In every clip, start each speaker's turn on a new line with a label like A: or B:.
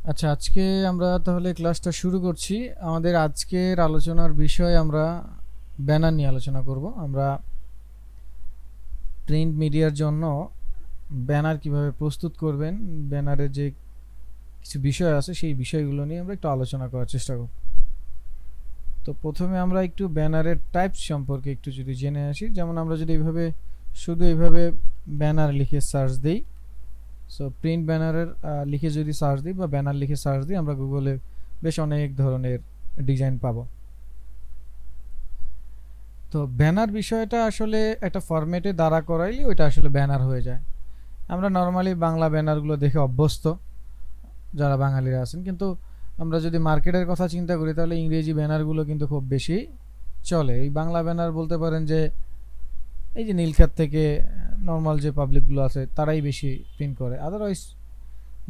A: আচ্ছা, আজকে আমরা তাহলে ক্লাসটা শুরু করছি। আমাদের আজকের আলোচনার বিষয় আমরা ব্যানার নিয়ে আলোচনা করব। আমরা প্রিন্ট মিডিয়ার জন্য ব্যানার কিভাবে প্রস্তুত করবেন, ব্যানারের যে কিছু বিষয় আছে সেই বিষয়গুলো নিয়ে আমরা একটু আলোচনা করার চেষ্টা করব। তো প্রথমে আমরা একটু ব্যানারের টাইপস সম্পর্কে একটু যদি জেনে আসি। যেমন আমরা যদি এইভাবে শুধু এইভাবে ব্যানার লিখে সার্চ দিই, সো প্রিন্ট ব্যানারের লিখে যদি সার্চ দিই বা ব্যানার লিখে সার্চ দিই, আমরা গুগলে বেশ অনেক ধরনের ডিজাইন পাবো। তো ব্যানার বিষয়টা আসলে একটা ফরম্যাটে দাঁড়া করাইলে ওইটা আসলে ব্যানার হয়ে যায়। আমরা নর্মালি বাংলা ব্যানারগুলো দেখে অভ্যস্ত যারা বাঙালিরা আছেন, কিন্তু আমরা যদি মার্কেটের কথা চিন্তা করি তাহলে ইংরেজি ব্যানারগুলো কিন্তু খুব বেশি চলে। এই বাংলা ব্যানার বলতে পারেন যে এই যে নীলক্ষেত থেকে নর্মাল যে পাবলিকগুলো আছে তারাই বেশি প্রিন্ট করে। আদারওয়াইজ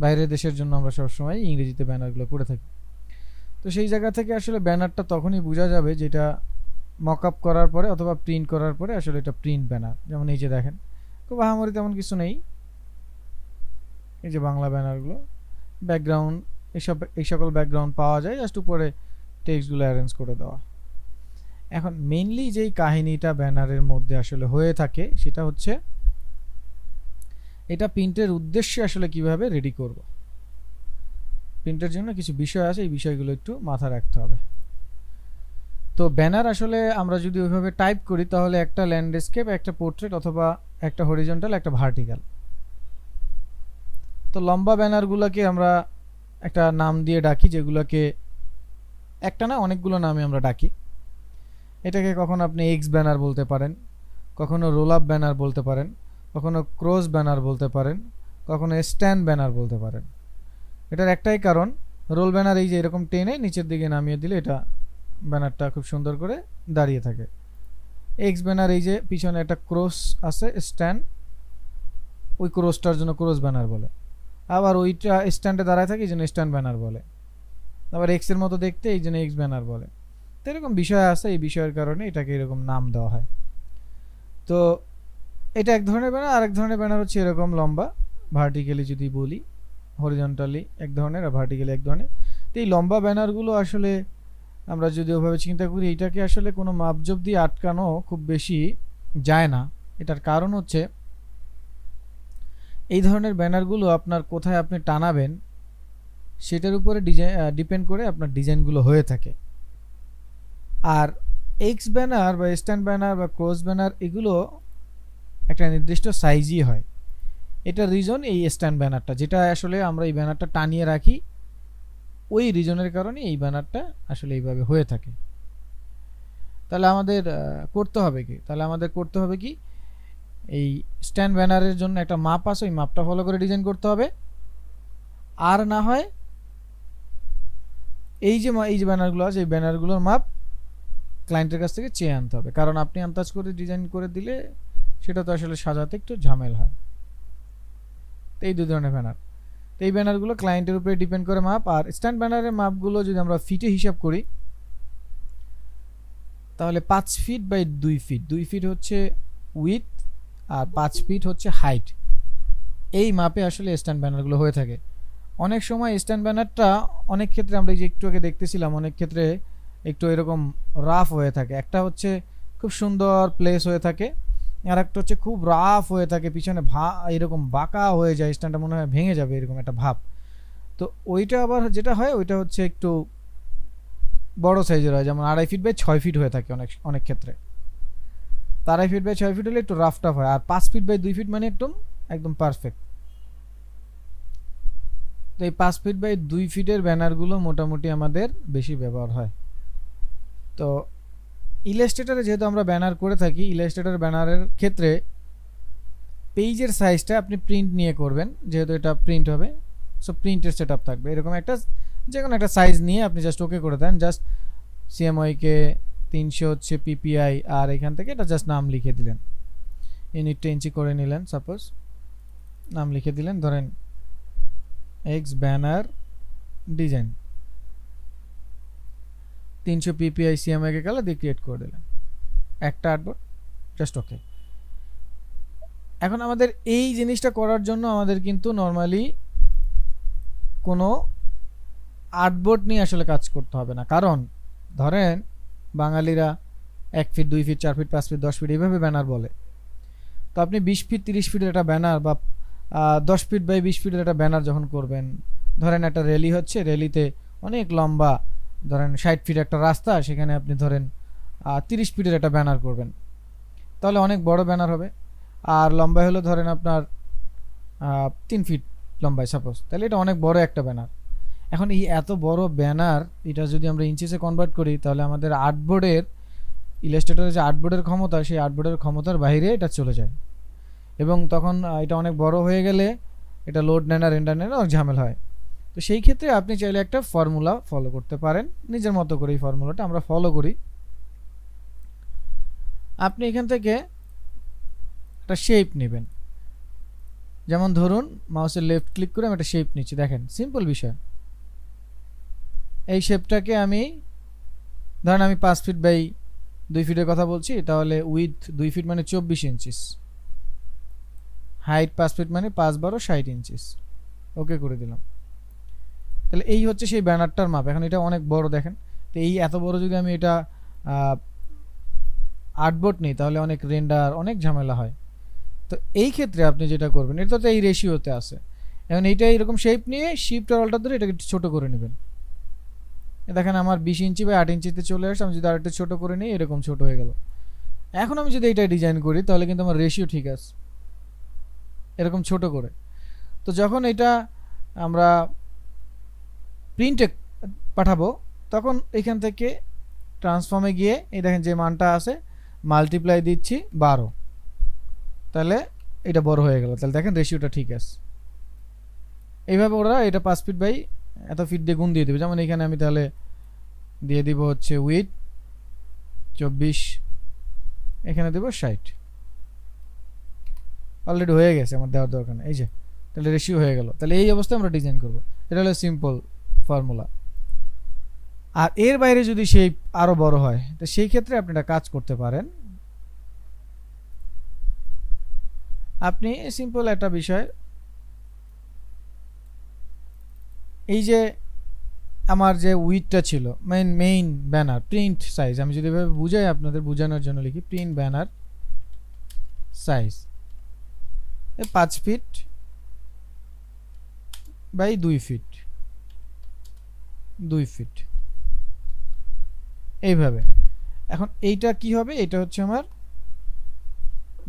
A: বাইরের দেশের জন্য আমরা সবসময় ইংরেজিতে ব্যানারগুলো করে থাকি। তো সেই জায়গা থেকে আসলে ব্যানারটা তখনই বোঝা যাবে যেটা মক আপ করার পরে অথবা প্রিন্ট করার পরে আসলে এটা প্রিন্ট ব্যানার। যেমন এই যে দেখেন, খুব আহামরি তেমন কিছু নেই। এই যে বাংলা ব্যানারগুলো, ব্যাকগ্রাউন্ড এই সকল ব্যাকগ্রাউন্ড পাওয়া যায়, জাস্ট উপরে টেক্সটগুলো অ্যারেঞ্জ করে দেওয়া। এখন মেইনলি যেই কাহিনীটা ব্যানারের মধ্যে আসলে হয়ে থাকে সেটা হচ্ছে এটা প্রিন্টের উদ্দেশ্যে আসলে কিভাবে রেডি করব। প্রিন্টের জন্য কিছু বিষয় আছে, এই বিষয়গুলো একটু মাথায় রাখতে হবে। তো ব্যানার আসলে আমরা যদি ওইভাবে টাইপ করি তাহলে একটা ল্যান্ডস্কেপ, একটা পোর্ট্রেট অথবা একটা হরিজন্টাল, একটা ভার্টিক্যাল। তো লম্বা ব্যানারগুলোকে আমরা একটা নাম দিয়ে ডাকি, যেগুলোকে একটা না অনেকগুলো নামে আমরা ডাকি। এটাকে কখনো আপনি এক্স ব্যানার বলতে পারেন, কখনো রোল আপ ব্যানার বলতে পারেন, কখনো ক্রস ব্যানার বলতে পারেন, কখনো স্ট্যান্ড ব্যানার বলতে পারেন। এটার একটাই কারণ, রোল ব্যানার এই যে এরকম টেনে নিচের দিকে নামিয়ে দিলে এটা ব্যানারটা খুব সুন্দর করে দাঁড়িয়ে থাকে। এক্স ব্যানার এই যে পিছনে একটা ক্রস আছে স্ট্যান্ড, ওই ক্রসটার জন্য ক্রস ব্যানার বলে। আবার ওইটা স্ট্যান্ডে দাঁড়ায় থাকে এই জন্য স্ট্যান্ড ব্যানার বলে। আবার এক্স এর মতো দেখতে এই জন্য এক্স ব্যানার বলে। তো এরকম বিষয় আছে, এই বিষয়ের কারণে এটাকে এরকম নাম দেওয়া হয়। তো এটা এক ধরনের ব্যানার। আরেক ধরনের ব্যানার হচ্ছে এরকম লম্বা, ভার্টিক্যালি যদি বলি, হরিজন্টালি এক ধরনের আর ভার্টিক্যালি এক ধরনের। তো এই লম্বা ব্যানারগুলো আসলে আমরা যদি ওভাবে চিন্তা করি, এটাকে আসলে কোনো মাপজোপ দিয়ে আটকানো খুব বেশি যায় না। এটার কারণ হচ্ছে এই ধরনের ব্যানারগুলো আপনার কোথায় আপনি টানাবেন সেটার উপরে ডিপেন্ড করে আপনার ডিজাইনগুলো হয়ে থাকে। আর এক্স ব্যানার বা স্ট্যান্ড ব্যানার বা ক্রস ব্যানার এগুলো একটা নির্দিষ্ট সাইজই হয়। এটার রিজন এই স্ট্যান্ড ব্যানারটা, যেটা আসলে আমরা এই ব্যানারটা টানিয়ে রাখি, ওই রিজনের কারণে এই ব্যানারটা আসলে এইভাবে হয়ে থাকে। তাহলে আমাদের করতে হবে কি, এই স্ট্যান্ড ব্যানারের জন্য একটা মাপ আছে, ওই মাপটা ফলো করে ডিজাইন করতে হবে। আর না হয় এই যে ব্যানারগুলো আছে এই ব্যানারগুলোর মাপ ক্লায়েন্টের কাছ থেকে চেয়ে আনতে হবে, কারণ আপনি আন্দাজ করে ডিজাইন করে দিলে সেটা তো আসলে সাজাতে একটু ঝামেল হয়। তো এই দুই ধরনের ব্যানার, তো এই ব্যানারগুলো ক্লায়েন্টের উপরে ডিপেন্ড করে মাপ। আর স্ট্যান্ড ব্যানারের মাপগুলো যদি আমরা ফিটে হিসাব করি তাহলে 5 ফিট বাই 2 ফিট, 2 ফিট হচ্ছে উইথ আর 5 ফিট হচ্ছে হাইট, এই মাপে আসলে স্ট্যান্ড ব্যানারগুলো হয়ে থাকে। অনেক সময় স্ট্যান্ড ব্যানারটা অনেক ক্ষেত্রে আমরা এই যে একটু আগে দেখতেছিলাম, অনেক ক্ষেত্রে একটু এরকম রাফ হয়ে থাকে। একটা হচ্ছে খুব সুন্দর প্লেস হয়ে থাকে, আর একটা হচ্ছে খুব রাফ হয়ে থাকে, পিছনে এরকম বাঁকা হয়ে যায়, স্ট্যান্ডটা মনে হয় ভেঙে যাবে এরকম একটা ভাব। তো ওইটা আবার যেটা হয় ওইটা হচ্ছে একটু বড় সাইজের হয়, যেমন 2.5 ফিট বাই 6 ফিট হয়ে থাকে অনেক অনেক ক্ষেত্রে। 2.5 ফিট বাই 6 ফিট হলে একটু রাফ টাফ হয়, আর 5 ফিট বাই 2 ফিট মানে একদম একদম পারফেক্ট। তো এই 5 ফিট বাই 2 ফিটের ব্যানারগুলো মোটামুটি আমাদের বেশি ব্যবহার হয়। তো ইলাস্ট্রেটরে যেহেতু আমরা ব্যানার করে থাকি, ইলাস্ট্রেটর ব্যানারের ক্ষেত্রে পেজের সাইজটা আপনি প্রিন্ট নিয়ে করবেন, যেহেতু এটা প্রিন্ট হবে, সো প্রিন্টের সেট আপ থাকবে এরকম একটা, যে কোনো একটা সাইজ নিয়ে আপনি জাস্ট ওকে করে দেন। জাস্ট সিএমওয়াইকে 300 হচ্ছে পিপিআই, আর এখান থেকে এটা জাস্ট নাম লিখে দিলেন, ইউনিটটা ইঞ্চি করে নিলেন, সাপোজ নাম লিখে দিলেন, ধরেন x banner design 300 PPI CMYK colour দিয়ে ক্রিয়েট করে দিলেন একটা আর্টবোর্ড, জাস্ট ওকে। এখন আমাদের এই জিনিসটা করার জন্য আমাদের কিন্তু নর্মালি কোনো আর্টবোর্ড নিয়ে আসলে কাজ করতে হবে না, কারণ ধরেন বাঙালিরা 1 feet 2 feet 4 feet 5 feet 10 feet এইভাবে ব্যানার বলে। তো আপনি 20 ফিট 30 ফিটের একটা ব্যানার বা 10 ফিট বাই 20 ফিটের একটা ব্যানার যখন করবেন, ধরেন একটা র্যালি হচ্ছে, র্যালিতে অনেক লম্বা, ধরেন 60 ফিট একটা রাস্তা, সেখানে আপনি ধরেন 30 ফিটের একটা ব্যানার করবেন, তাহলে অনেক বড় ব্যানার হবে। আর লম্বাই হলো ধরেন আপনার 3 ফিট লম্বায় সাপোজ, তাহলে এটা অনেক বড় একটা ব্যানার। এখন এই এত বড় ব্যানার, এটা যদি আমরা ইঞ্চিসে কনভার্ট করি, তাহলে আমাদের আর্টবোর্ডের, ইলাস্ট্রেটরের যে আর্টবোর্ডের ক্ষমতা, সেই আর্টবোর্ডের ক্ষমতার বাইরে এটা চলে যায়, এবং তখন এটা অনেক বড় হয়ে গেলে এটা লোড নেয় না, রেন্ডার নেয় না, অনেক ঝামেলা হয়। তো সেই ক্ষেত্রে আপনি চাইলে একটা ফর্মুলা ফলো করতে পারেন, নিজের মতো করে। এই ফর্মুলাটা আমরা ফলো করি। আপনি এখান থেকে একটা শেপ নেবেন, যেমন ধরুন মাউসের লেফট ক্লিক করে আমি একটা শেপ নিচ্ছি, দেখেন সিম্পল বিষয়। এই শেপটাকে আমি ধরেন আমি 5 ফিট বাই 2 ফিটের কথা বলছি, তাহলে উইথ 2 ফিট মানে 24 ইঞ্চিস, হাইট 5 ফিট মানে 5 × 12 60 ইঞ্চিস, ওকে করে দিলাম। তাহলে এই হচ্ছে সেই ব্যানারটার মাপ। এখন এটা অনেক বড় দেখেন, তো এই এত বড় যদি আমি এটা আর্টবোর্ড নিই, তাহলে অনেক রেন্ডার, অনেক ঝামেলা হয়। তো এই ক্ষেত্রে আপনি যেটা করবেন, এটা তো এই রেশিওতে আছে, এখন এইটা এরকম শেপ নিয়ে শিফট আর অল্টার ধরে এটাকে ছোট করে নেবেন। দেখেন আমার 20 ইঞ্চি বা 8 ইঞ্চিতে চলে আসছে, আমি যদি আরেকটু ছোট করে নিই, এরকম ছোট হয়ে গেল। এখন আমি যদি এটা ডিজাইন করি, তাহলে কিন্তু আমার রেশিও ঠিক আছে, এরকম ছোট করে। তো যখন এটা আমরা প্রিন্টে পাঠাবো, তখন এখান থেকে ট্রান্সফর্মে গিয়ে এই দেখেন যে মানটা আছে, মাল্টিপ্লাই দিচ্ছি 12, তাহলে এটা বড় হয়ে গেল। তাহলে দেখেন রেশিওটা ঠিক আছে। এইভাবে ওরা এটা 5 ফিট বাই এত ফিট দিয়ে গুণ দিয়ে দেবে। যেমন এখানে আমি তাহলে দিয়ে দিব হচ্ছে উইথ 24, এখানে দেব 60, অলরেডি হয়ে গেছে, আমার দেওয়ার দরকার নেই। এই যে তাহলে রেশিও হয়ে গেল। তাহলে এই অবস্থায় আমরা ডিজাইন করব, এটা হলো সিম্পল ফর্মুলা। আর এর বাইরে যদি শেপ আরো বড় হয়, তো সেই ক্ষেত্রে আপনি একটা কাজ করতে পারেন। আপনি সিম্পল একটা বিষয়, এই যে আমার যে উইথটা ছিল মেইন ব্যানার প্রিন্ট সাইজ, আমি যদি এভাবে বুঝাই, আপনাদের বোঝানোর জন্য লিখি, print banner size 5 feet by 2 feet, 2 feet এইভাবে। এখন এইটা কি হবে, এটা হচ্ছে আমার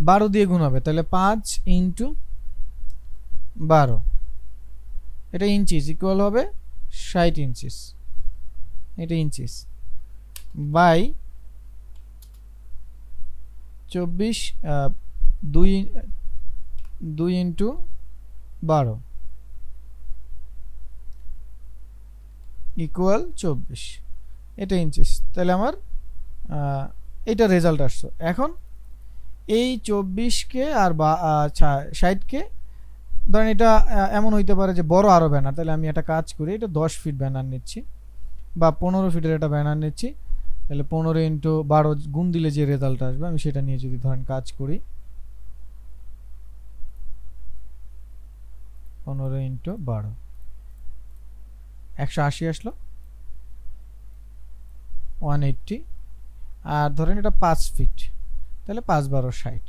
A: 12 দিয়ে গুণ হবে, তাহলে 5 × 12, এটা ইঞ্চিস ইকুয়াল হবে 60 ইঞ্চিস, এটা ইঞ্চিস বাই 24, 2 × 12 ইকুয়াল 24, এটা ইঞ্চিস। তাহলে আমার এটা রেজাল্ট আসছে। এখন এই 24কে আর 60কে ধরেন, এটা এমন হইতে পারে যে বড় আরো ব্যানার, তাহলে আমি একটা কাজ করি, এটা 10 ফিট ব্যানার নিচ্ছি বা 15 ফিটের একটা ব্যানার নিচ্ছি, তাহলে 15 × 12 গুণ দিলে যে রেজাল্ট আসবে, আমি সেটা নিয়ে যদি ধরেন কাজ করি, 15 × 12 180 আসলো, 180। আর ধরেন এটা 5 ফিট, তাহলে 5 × 12 60।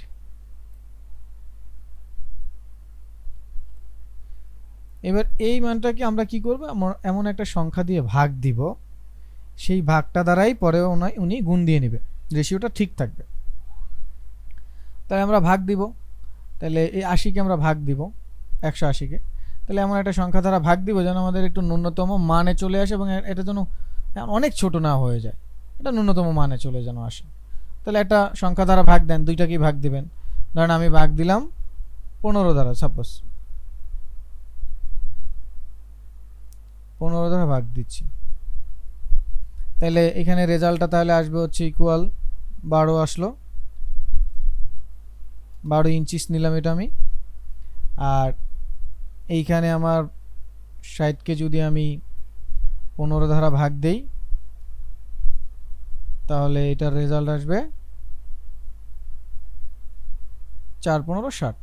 A: এবার এই মানটাকে আমরা কি করব, এমন একটা সংখ্যা দিয়ে ভাগ দিব, সেই ভাগটা দ্বারাই পরে উনি গুণ দিয়ে নেবে, রেশিওটা ঠিক থাকবে। তাই আমরা ভাগ দিব, তাহলে এই 80কে আমরা ভাগ দিব 180কে, তাহলে এমন একটা সংখ্যা দ্বারা ভাগ দিব যেন আমাদের একটু ন্যূনতম মানে চলে আসে, এবং এটা যেন অনেক ছোট না হয়ে যায়, এটা ন্যূনতম মানে চলে যেন আসে। তাহলে একটা সংখ্যা দ্বারা ভাগ দেন, দুইটাকেই ভাগ দিবেন। ধরেন আমি ভাগ দিলাম 15 দ্বারা, সাপোজ 15 দ্বারা ভাগ দিচ্ছি, তাহলে এখানে রেজাল্টটা তাহলে আসবে হচ্ছে ইকুয়াল 12 আসলো, 12 ইঞ্চিস নিলাম এটা আমি। আর এইখানে আমার 60কে যদি আমি 15 দ্বারা ভাগ দেই, তাহলে এটার রেজাল্ট আসবে 4 15 60।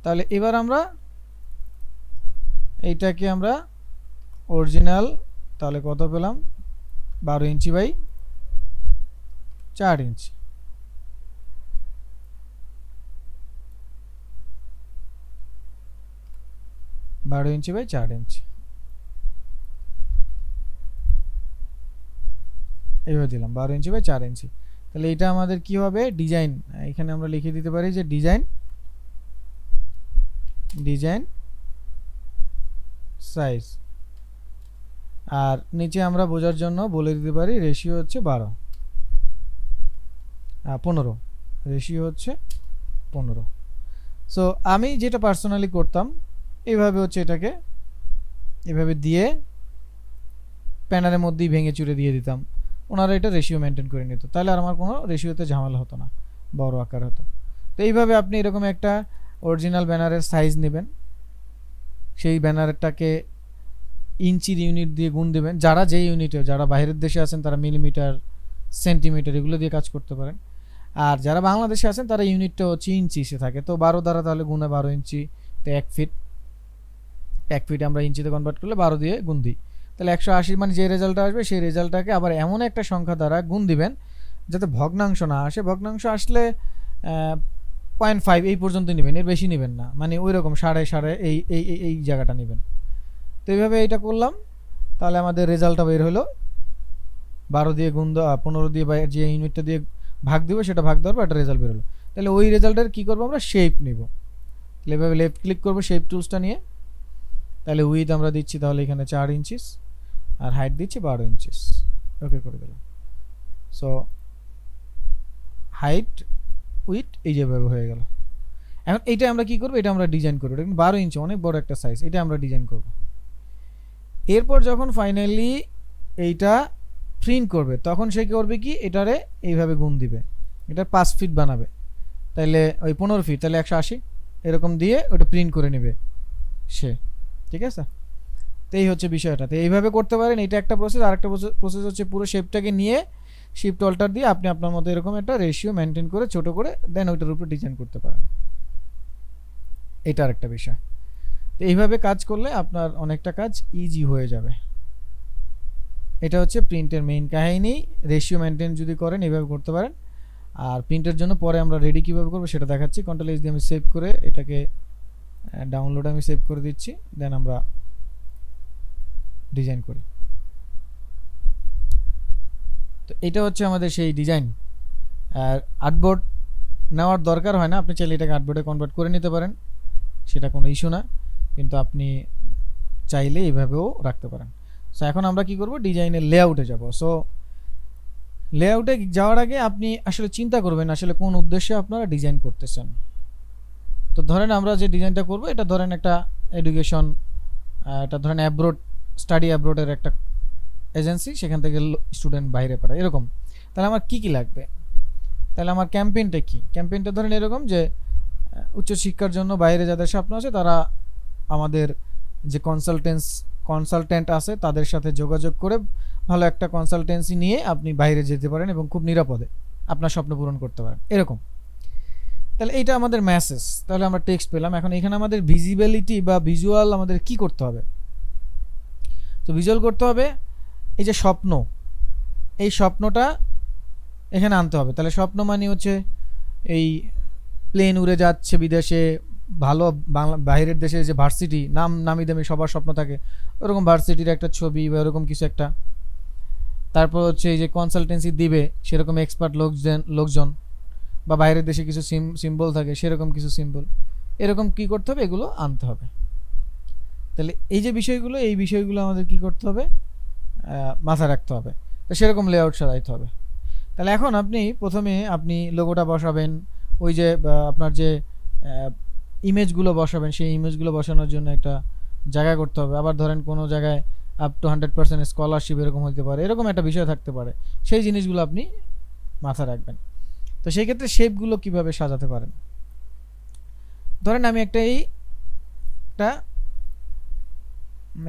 A: তাহলে এবার আমরা এইটাকে আমরা অরিজিনাল, তাহলে কত পেলাম 12 ইঞ্চি বাই 4 ইঞ্চি। বারো ইঞ্চি বাই 4 ইঞ্চি এইভাবে দিলাম 12 ইঞ্চি বাই 4 ইঞ্চি। তাহলে এটা আমাদের কি হবে ডিজাইন, এখানে আমরা লিখে দিতে পারি যে ডিজাইন সাইজ। আর নিচে আমরা বোঝার জন্য বলে দিতে পারি রেশিও হচ্ছে 15, রেশিও হচ্ছে 15। সো আমি যেটা পার্সোনালি করতাম এইভাবে হচ্ছে এটাকে এভাবে দিয়ে প্যানারের মধ্যেই ভেঙে চুরে দিয়ে দিতাম, ওনারা এটা রেশিও মেনটেন করে নিত, তাহলে আর আমার কোনো রেশিওতে ঝামেলা হতো না, বড় আকার হতো। তো এইভাবে আপনি এরকম একটা অরিজিনাল ব্যানারের সাইজ নেবেন, সেই ব্যানারটাকে ইঞ্চির ইউনিট দিয়ে গুণ দেবেন, যারা যেই ইউনিটে, যারা বাইরের দেশে আছেন তারা মিলিমিটার সেন্টিমিটার এগুলো দিয়ে কাজ করতে পারেন, আর যারা বাংলাদেশে আছেন তারা ইউনিটটা হচ্ছে ইঞ্চিসে থাকে। তো 12 দ্বারা তাহলে গুণে 12 ইঞ্চি, তো 1 ফিট, 1 ফিট আমরা ইঞ্চিতে কনভার্ট করলে 12 দিয়ে গুণ দিই, তাহলে 180, মানে যে রেজাল্টটা আসবে সেই রেজাল্টটাকে আবার এমন একটা সংখ্যা দ্বারা গুণ দিবেন যাতে ভগ্নাংশ না আসে। ভগ্নাংশ আসলে 0.5 এই পর্যন্ত নেবেন, এর বেশি নেবেন না, মানে ওই রকম সাড়ে এই এই এই জায়গাটা নেবেন। তো এইভাবে এইটা করলাম, তাহলে আমাদের রেজাল্টটা বের হলো 12 দিয়ে গুণ 15 দিয়ে যে ইউনিটটা দিয়ে ভাগ দিব সেটা ভাগ দেওয়ার পর একটা রেজাল্ট বের হলো। তাহলে ওই রেজাল্টের কী করবো আমরা শেপ নিব, তাহলে এভাবে লেফট ক্লিক করবো শেপ টুলসটা নিয়ে, তাহলে উইথ আমরা দিচ্ছি তাহলে এখানে 4 ইঞ্চিস আর হাইট দিচ্ছি 12 ইঞ্চিস, ওকে করে দিলাম। সো হাইট উইথ এই যেভাবে হয়ে গেল। এখন এইটা আমরা কি করবো, এটা আমরা ডিজাইন করবো, এটা 12 ইঞ্চি অনেক বড় একটা সাইজ, এটা আমরা ডিজাইন করব। এরপর যখন ফাইনালি এইটা প্রিন্ট করবে তখন সে করবে কি, এটারে এইভাবে গুণ দিবে, এটা 5 ফিট বানাবে, তাইলে ওই 15 ফিট, তাহলে 180 এরকম দিয়ে ওটা প্রিন্ট করে নেবে সে, ঠিক আছে। তো এই হচ্ছে বিষয়টা, তো এইভাবে করতে পারেন, এটা একটা প্রসেস। আর একটা প্রসেস হচ্ছে পুরো শেপটাকে নিয়ে শিফট অল্টার দিয়ে আপনি আপনার মতো এরকম একটা রেশিও মেনটেন করে ছোট করে দেন ওইটার উপরে ডিজাইন করতে পারেন, এটা আরেকটা বিষয়। তো এইভাবে কাজ করলে আপনার অনেকটা কাজ ইজি হয়ে যাবে। এটা হচ্ছে প্রিন্টের মেইন কাহিনী, রেশিও মেনটেন যদি করেন এইভাবে করতে পারেন। আর প্রিন্টের জন্য পরে আমরা রেডি কীভাবে করবো সেটা দেখাচ্ছি। কন্ট্রোল এস দিয়ে আমি সেভ করে এটাকে ডাউনলোড আমি সেভ করে দিচ্ছি, দেন আমরা ডিজাইন করি। তো এটা হচ্ছে আমাদের সেই ডিজাইন। আর আর্টবোর্ড নেওয়ার দরকার হয় না, আপনি চাইলে এটাকে আর্টবোর্ডে কনভার্ট করে নিতে পারেন, সেটা কোনো ইস্যু না, কিন্তু আপনি চাইলে এইভাবেও রাখতে পারেন। সো এখন আমরা কি করব, ডিজাইনের লেআউটে যাব। সো লেআউটে যাওয়ার আগে আপনি আসলে চিন্তা করবেন আসলে কোন উদ্দেশ্যে আপনারা ডিজাইন করতেছেন। তো ধরেন আমরা যে ডিজাইনটা করব এটা ধরেন একটা এডুকেশন, এটা ধরেন অ্যাব্রোড, স্টাডি অ্যাব্রোডের একটা এজেন্সি, সেখান থেকে স্টুডেন্ট বাইরে পাঠায় এরকম। তাহলে আমার কি কি লাগবে, তাহলে আমার ক্যাম্পেইনটা কি, ক্যাম্পেইনটা ধরেন এরকম যে উচ্চশিক্ষার জন্য বাইরে যাদের স্বপ্ন আছে তারা আমাদের যে কনসালটেন্ট আছে তাদের সাথে যোগাযোগ করে ভালো একটা কনসালটেন্সি নিয়ে আপনি বাইরে যেতে পারেন এবং খুব নিরাপদে আপনার স্বপ্ন পূরণ করতে পারেন এরকম। তাহলে এইটা আমাদের মেসেজ, তাহলে আমরা টেক্সট পেলাম। এখন এখানে আমাদের ভিজিবিলিটি বা ভিজুয়াল আমাদের কি করতে হবে, তো ভিজুয়াল করতে হবে এই যে স্বপ্ন, এই স্বপ্নটা এখানে আনতে হবে। তাহলে স্বপ্ন মানে হচ্ছে এই প্লেন উড়ে যাচ্ছে বিদেশে, ভালো বাংলা বাইরের দেশে যে ভার্সিটি নামি দামি সবার স্বপ্ন থাকে, ওরকম ভার্সিটির একটা ছবি বা ওরকম কিছু একটা। তারপর হচ্ছে এই যে কনসালটেন্সি দিবে সেরকম এক্সপার্ট লোকজন, বা বাইরের দেশে কিছু সিম্বল থাকে সেরকম কিছু সিম্বল, এরকম কি করতে হবে, এগুলো আনতে হবে। তাহলে এই যে বিষয়গুলো, এই বিষয়গুলো আমাদের কি করতে হবে, মাথায় রাখতে হবে। তো সেরকম লেআউট সাজাইতে হবে। তাহলে এখন প্রথমে আপনি লোগোটা বসাবেন, ওই যে আপনার যে ইমেজগুলো বসাবেন সেই ইমেজগুলো বসানোর জন্য একটা জায়গা করতে হবে। আবার ধরেন কোনো জায়গায় আপ টু 100% স্কলারশিপ এরকম হতে পারে, এরকম একটা বিষয় থাকতে পারে, সেই জিনিসগুলো আপনি মাথায় রাখবেন। তো সেই ক্ষেত্রে শেপগুলো কিভাবে সাজাতে পারেন, ধরেন আমি একটা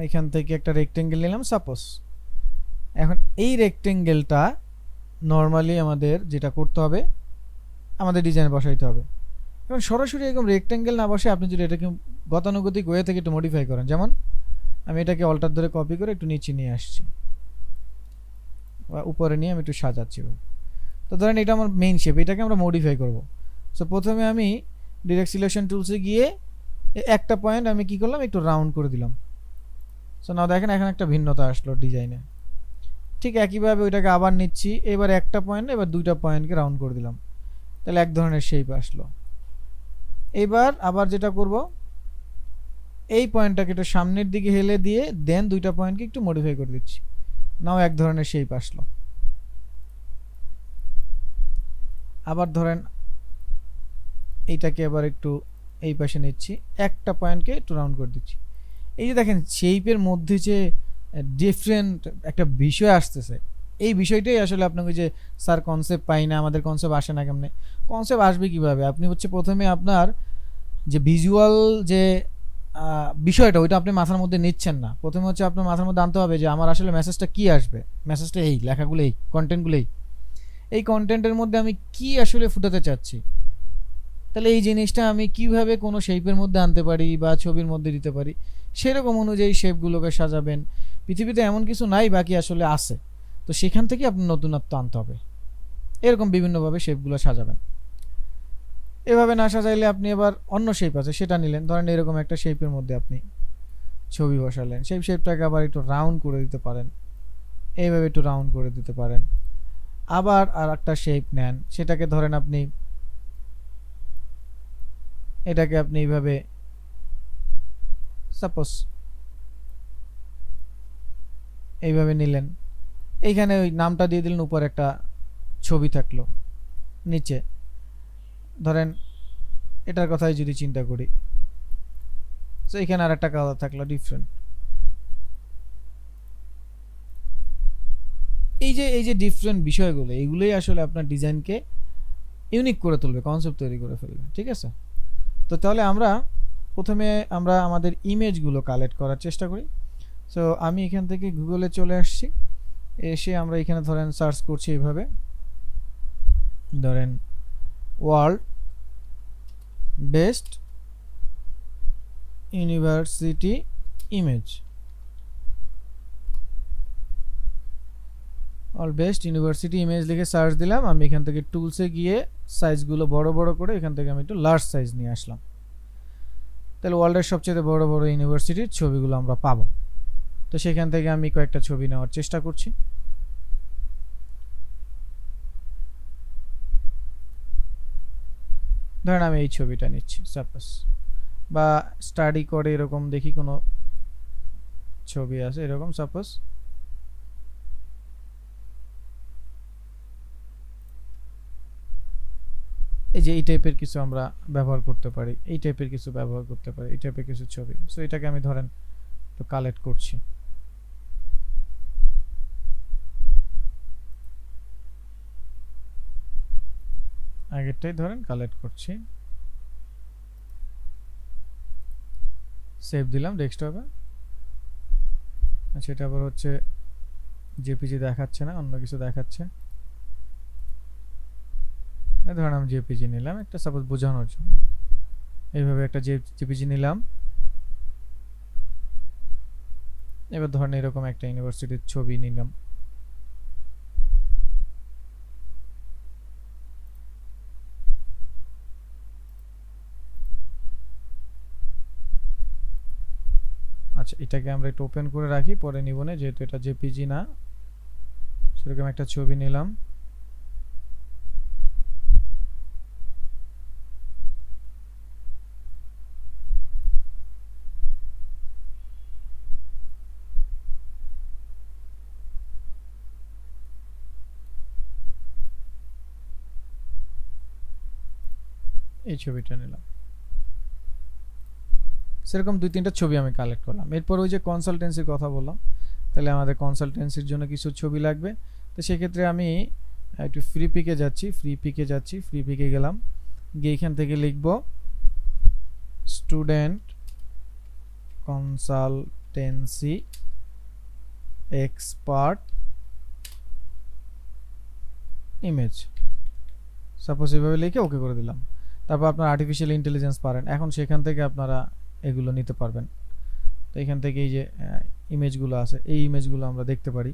A: এখান থেকে একটা রেক্টেঙ্গেল নিলাম সাপোজ। এখন এই রেক্টেঙ্গেলটা নর্মালি আমাদের যেটা করতে হবে, আমাদের ডিজাইন বসাইতে হবে। এখন সরাসরি এরকম রেক্টেঙ্গেল না বসে আপনি যদি এটাকে গতানুগতিক ওয়ে থেকে একটু মডিফাই করেন, যেমন আমি এটাকে অল্টার ধরে কপি করে একটু নিচে নিয়ে আসছি, বা উপরে নিয়ে আমি একটু সাজাচ্ছি। তো ধরেন এটা আমার মেইন শেপ, এটাকে আমরা মডিফাই করব। সো প্রথমে আমি ডিরেক্ট সিলেকশন টুলসে গিয়ে একটা পয়েন্ট আমি কি করলাম, একটু রাউন্ড করে দিলাম। সো নাও দেখেন এখন একটা ভিন্নতা আসলো ডিজাইনে। ঠিক একইভাবে ওইটাকে আবার নিচ্ছি, এবার একটা পয়েন্ট, এবার দুইটা পয়েন্টকে রাউন্ড করে দিলাম, তাহলে এক ধরনের শেপ আসলো। এবার আবার যেটা করব, এই পয়েন্টটাকে একটু সামনের দিকে হেলে দিয়ে দেন দুইটা পয়েন্টকে একটু মডিফাই করে দিচ্ছি, নাও এক ধরনের শেপ আসলো। আবার ধরেন এইটাকে আবার একটু এই পাশে নিচ্ছি, একটা পয়েন্টকে একটু রাউন্ড করে দিচ্ছি। এই যে দেখেন শেপের মধ্যে যে ডিফারেন্ট একটা বিষয় আসতেছে, এই বিষয়টাই আসলে আপনাকে যে স্যার কনসেপ্ট পাই না, আমাদের কনসেপ্ট আসে না কেমনে। কনসেপ্ট আসবে কিভাবে, আপনি হচ্ছে প্রথমে আপনার যে ভিজুয়াল যে বিষয়টা ওইটা আপনি মাথার মধ্যে নিচ্ছেন না। প্রথমে হচ্ছে আপনার মাথার মধ্যে আনতে হবে যে আমার আসলে মেসেজটা কি আসবে, মেসেজটা এই লেখাগুলো, এই কন্টেন্টগুলো, এই কন্টেন্টের মধ্যে আমি কি আসলে ফুটাতে চাচ্ছি। তাহলে এই জিনিসটা আমি কিভাবে কোনো শেপের মধ্যে আনতে পারি বা ছবির মধ্যে দিতে পারি, সেরকম অনুযায়ী শেপগুলোকে সাজাবেন। পৃথিবীতে এমন কিছু নাই বাকি আসলে আছে, তো সেখান থেকে আপনি নতুনত্ব আনতে হবে, এরকম বিভিন্নভাবে শেপগুলো সাজাবেন। এভাবে না সাজাইলে আপনি এবার অন্য শেপ আছে সেটা নিলেন, ধরেন এরকম একটা শেপের মধ্যে আপনি ছবি বসালেন, সেই শেপটাকে আবার একটু রাউন্ড করে দিতে পারেন, এইভাবে একটু রাউন্ড করে দিতে পারেন। আবার আর একটা শেপ নেন, সেটাকে ধরেন আপনি এটাকে আপনি এইভাবে সাপোজ এইভাবে নিলেন, এইখানে ওই নামটা দিয়ে দিলেন, উপর একটা ছবি থাকলো, নিচে ধরেন এটার কথাই যদি চিন্তা করি, তো এখানে আর একটা কালার থাকলো ডিফারেন্ট। এই যে ডিফারেন্ট বিষয়গুলো, এইগুলোই আসলে আপনার ডিজাইনকে ইউনিক করে তুলবে, কনসেপ্ট তৈরি করে ফেলবে, ঠিক আছে। তো তাহলে আমরা প্রথমে আমরা আমাদের ইমেজগুলো কালেক্ট করার চেষ্টা করি। সো আমি এখান থেকে গুগলে চলে আসছি, এসে আমরা এখানে ধরেন সার্চ করছি এইভাবে, ধরেন world best university image, all best university image লিখে সার্চ দিলাম। আমি এখান থেকে টুলসে গিয়ে সাইজগুলো বড় বড় করে এখান থেকে আমি একটু লার্জ সাইজ নিয়ে আসলাম, তাহলে ওয়ার্ল্ডের সবচেয়ে বড় বড় ইউনিভার্সিটির ছবিগুলো আমরা পাবো। তো সেখান থেকে আমি কয়েকটা ছবি নেওয়ার চেষ্টা করছি। ধরেন আমি এই ছবিটা নিচ্ছি সাপোজ, বা স্টাডি করে এরকম দেখি কোনো ছবি আছে এরকম, সাপোজ এই যে এই টাইপের কিছু আমরা ব্যবহার করতে পারি, এই টাইপের কিছু ব্যবহার করতে পারি, এই টাইপের কিছু ছবি। সো এটাকে আমি ধরেন একটু কালেক্ট করছি, আগেরটাই ধরেন কালেক্ট করছি, সেভ দিলাম ডেস্কটপে। সেটা আবার হচ্ছে জেপিজি দেখাচ্ছে না, অন্য কিছু দেখাচ্ছে। ধরেন আমি জেপিজি নিলাম একটা, সাপোজ বোঝানোর জন্য এইভাবে একটা জেপিজি নিলাম। এবার ধরেন এরকম একটা ইউনিভার্সিটির ছবি নিলাম, আচ্ছা এটাকে আমরা একটু ওপেন করে রাখি, পরে নিব না যেহেতু এটা জেপিজি না। সেরকম একটা ছবি নিলাম, এই ছবিটা নিলাম। সেরকম দুই তিনটা ছবি আমি কালেক্ট করলাম। এরপর ওই যে কনসালটেন্সির কথা বললাম, তাহলে আমাদের কনসালটেন্সির জন্য কিছু ছবি লাগবে। তো সেক্ষেত্রে আমি একটু ফ্রি পিকে যাচ্ছি, ফ্রি পিকে গেলাম, গিয়ে এখান থেকে লিখব student consultancy expert image, suppose এভাবে লিখে ওকে করে দিলাম। তারপর আপনার আর্টিফিশিয়াল ইন্টেলিজেন্স পারেন, এখন সেখান থেকে আপনারা এগুলো নিতে পারবেন। তো এখান থেকে এই যে ইমেজগুলো আছে এই ইমেজগুলো আমরা দেখতে পারি।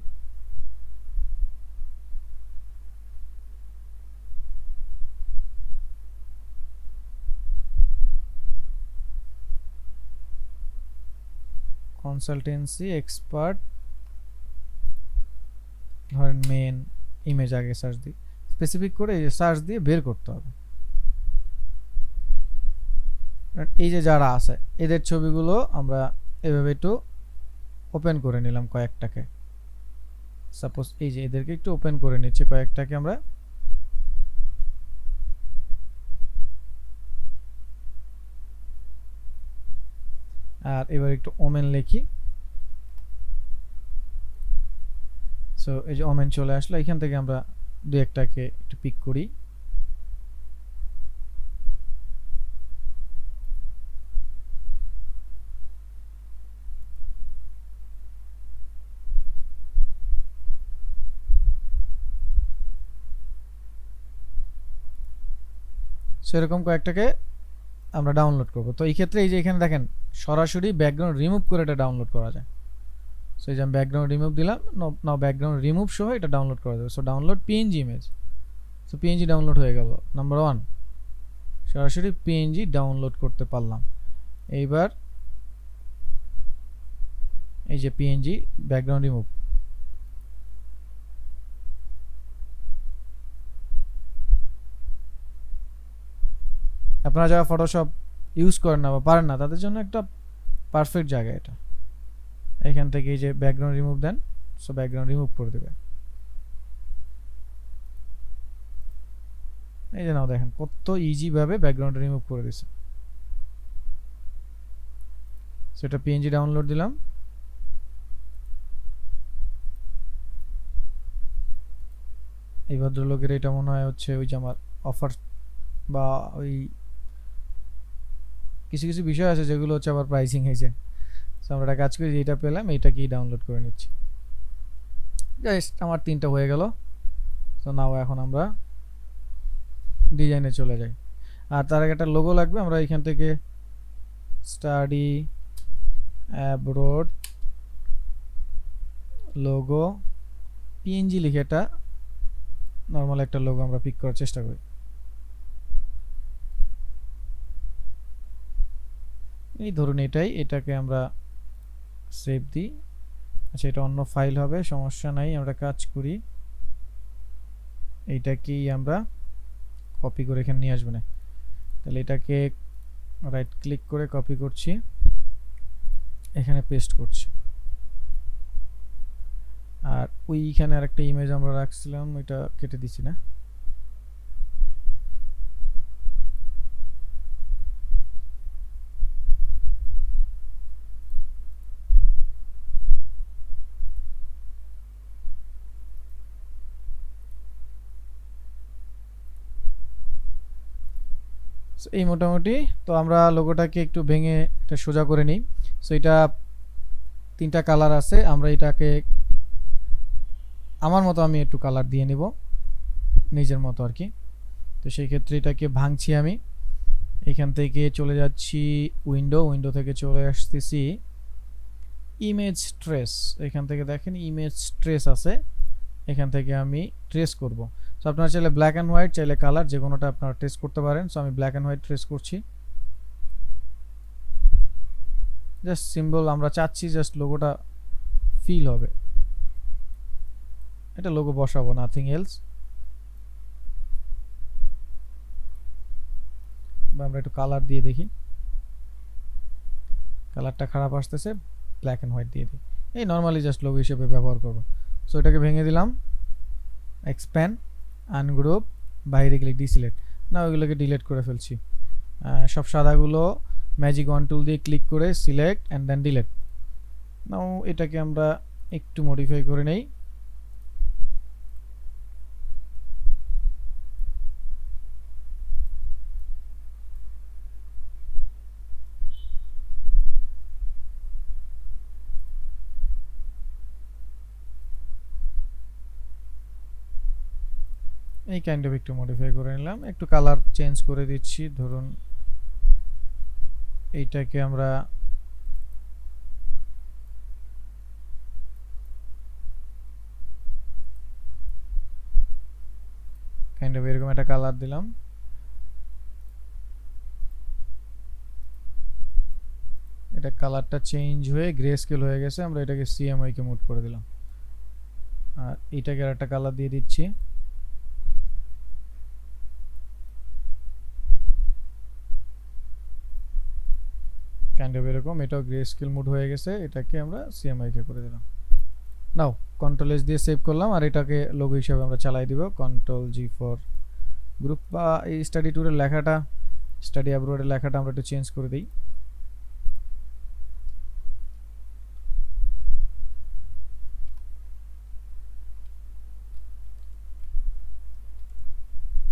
A: কনসালটেন্সি এক্সপার্ট ধরেন মেন ইমেজ আগে সার্চ দিই, স্পেসিফিক করে এই যে সার্চ দিয়ে বের করতে হবে। এই যে যারা আছে এদের ছবিগুলো আমরা এভাবে একটু ওপেন করে নিলাম কয়েকটাকে, সাপোজ এই যে এদেরকে একটু ওপেন করে নিচ্ছি কয়েকটাকে আমরা। আর এবার একটু ওমেন লিখি। সো এই যে ওমেন চলে আসলো, এখান থেকে আমরা দুই একটাকে একটু পিক করি। সেরকম কয়েকটাকে আমরা ডাউনলোড করব। তো এই ক্ষেত্রে এই যে এখানে দেখেন সরাসরি ব্যাকগ্রাউন্ড রিমুভ করে এটা ডাউনলোড করা যায়। সো এই যে আমি ব্যাকগ্রাউন্ড রিমুভ দিলাম, নাও ব্যাকগ্রাউন্ড রিমুভ সহ এটা ডাউনলোড করা যাবে। So download PNG image. So PNG download হয়ে গেল। নাম্বার 1 সরাসরি পিএনজি ডাউনলোড করতে পারলাম। এইবার এই যে পিএনজি ব্যাকগ্রাউন্ড রিমুভ, আপনারা যারা ফটোশপ ইউজ করেন না বা পারেন না তাদের জন্য একটা পারফেক্ট জায়গা এটা। এখান থেকে এই যে ব্যাকগ্রাউন্ড রিমুভ দেন, সো ব্যাকগ্রাউন্ড রিমুভ করে দেবে। এই যে নাও দেখেন কত ইজি ভাবে ব্যাকগ্রাউন্ড রিমুভ করে দিছে। সেটা পিএনজি ডাউনলোড দিলাম। এই ভদ্রলোকের এটা মনে হয় হচ্ছে ওই যে আমার অফার বা ওই কিছু কিছু বিষয় আছে যেগুলো হচ্ছে আবার প্রাইসিং হয়েছে। সো আমরা একটা কাজ করি, যেটা পেলাম এইটাকেই ডাউনলোড করে নিচ্ছি। জাস্ট আমার 3টা হয়ে গেল। সো নাও এখন আমরা ডিজাইনে চলে যাই। আর তার আগে একটা লোগো লাগবে, আমরা এখান থেকে স্টাডি অ্যাব্রোড লোগো পিএনজি লিখে এটা নরমাল একটা লোগো আমরা পিক করার চেষ্টা করি। এই ধরুন এটাকে আমরা সেভ দিই। আচ্ছা এটা অন্য ফাইল হবে, সমস্যা নাই, আমরা কাজ করি এইটাকেই আমরা কপি করে এখানে নিয়ে আসবো না। তাহলে এটাকে রাইট ক্লিক করে কপি করছি, এখানে পেস্ট করছি। আর ওইখানে আরেকটা ইমেজ আমরা রাখছিলাম, ওইটা কেটে দিছি না। এই মোটামুটি। তো আমরা লোগোটাকে একটু ভেঙে এটা সোজা করে নিই। সো এটা 3টা কালার আছে, আমরা এটাকে আমার মতো আমি একটু কালার দিয়ে নিব নিজের মতো আর কি। তো সেই ক্ষেত্রে এটাকে ভাঙছি আমি, এখান থেকে চলে যাচ্ছি উইন্ডো থেকে চলে আসতেছি ইমেজ ট্রেস। এখান থেকে দেখেন ইমেজ ট্রেস আছে, এখান থেকে আমি ট্রেস করব। সো আপনারা চাইলে ব্ল্যাক অ্যান্ড হোয়াইট, চাইলে কালার, যে কোনোটা আপনারা ট্রেস করতে পারেন। সো আমি ব্ল্যাক অ্যান্ড হোয়াইট ট্রেস করছি। জাস্ট সিম্বল আমরা চাচ্ছি জাস্ট লোগোটা ফিল হবে, এটা লোগো বসাবো, নাথিং এলস। আমরা একটু কালার দিয়ে দেখি, কালারটা খারাপ আসতেছে, ব্ল্যাক অ্যান্ড হোয়াইট দিয়ে দিই। এই নর্মালি জাস্ট লোগো হিসেবে ব্যবহার করব। সো এটাকে ভেঙে দিলাম, এক্সপ্যান্ড, আনগ্রুপ, বাইরে ক্লিক, ডিসিলেক্ট। না ওইগুলোকে ডিলিট করে ফেলছি। সব সাদাগুলো ম্যাজিক 1 টুল দিয়ে ক্লিক করে সিলেক্ট অ্যান্ড দেন ডিলিট। নাও এটাকে আমরা একটু মডিফাই করে নেই। এই কাইন্ড অফ একটু মডিফাই করে নিলাম, একটু কালার চেঞ্জ করে দিচ্ছি। ধরুন এইটাকে আমরা কাইন্ড অফ এরকম একটা কালার দিলাম। এটা কালারটা চেঞ্জ হয়ে গ্রে স্কেল হয়ে গেছে, আমরা এটাকে সিএমওয়াই কে মুভ করে দিলাম। আর এটাকে আর একটা কালার দিয়ে দিচ্ছি। কাইন্ড অফ এরকম, এটাও গ্রে স্কেল মুড হয়ে গেছে, এটাকে আমরা সিএমওয়াই কে করে দিলাম। নাও কন্ট্রোল এস দিয়ে সেভ করলাম, আর এটাকে লোগো হিসেবে আমরা চালাই দিব। কন্ট্রোল জি ফর গ্রুপ, বা এই স্টাডি ট্যুরের লেখাটা, স্টাডি অ্যাব্রোডের লেখাটা আমরা একটু চেঞ্জ করে দিই।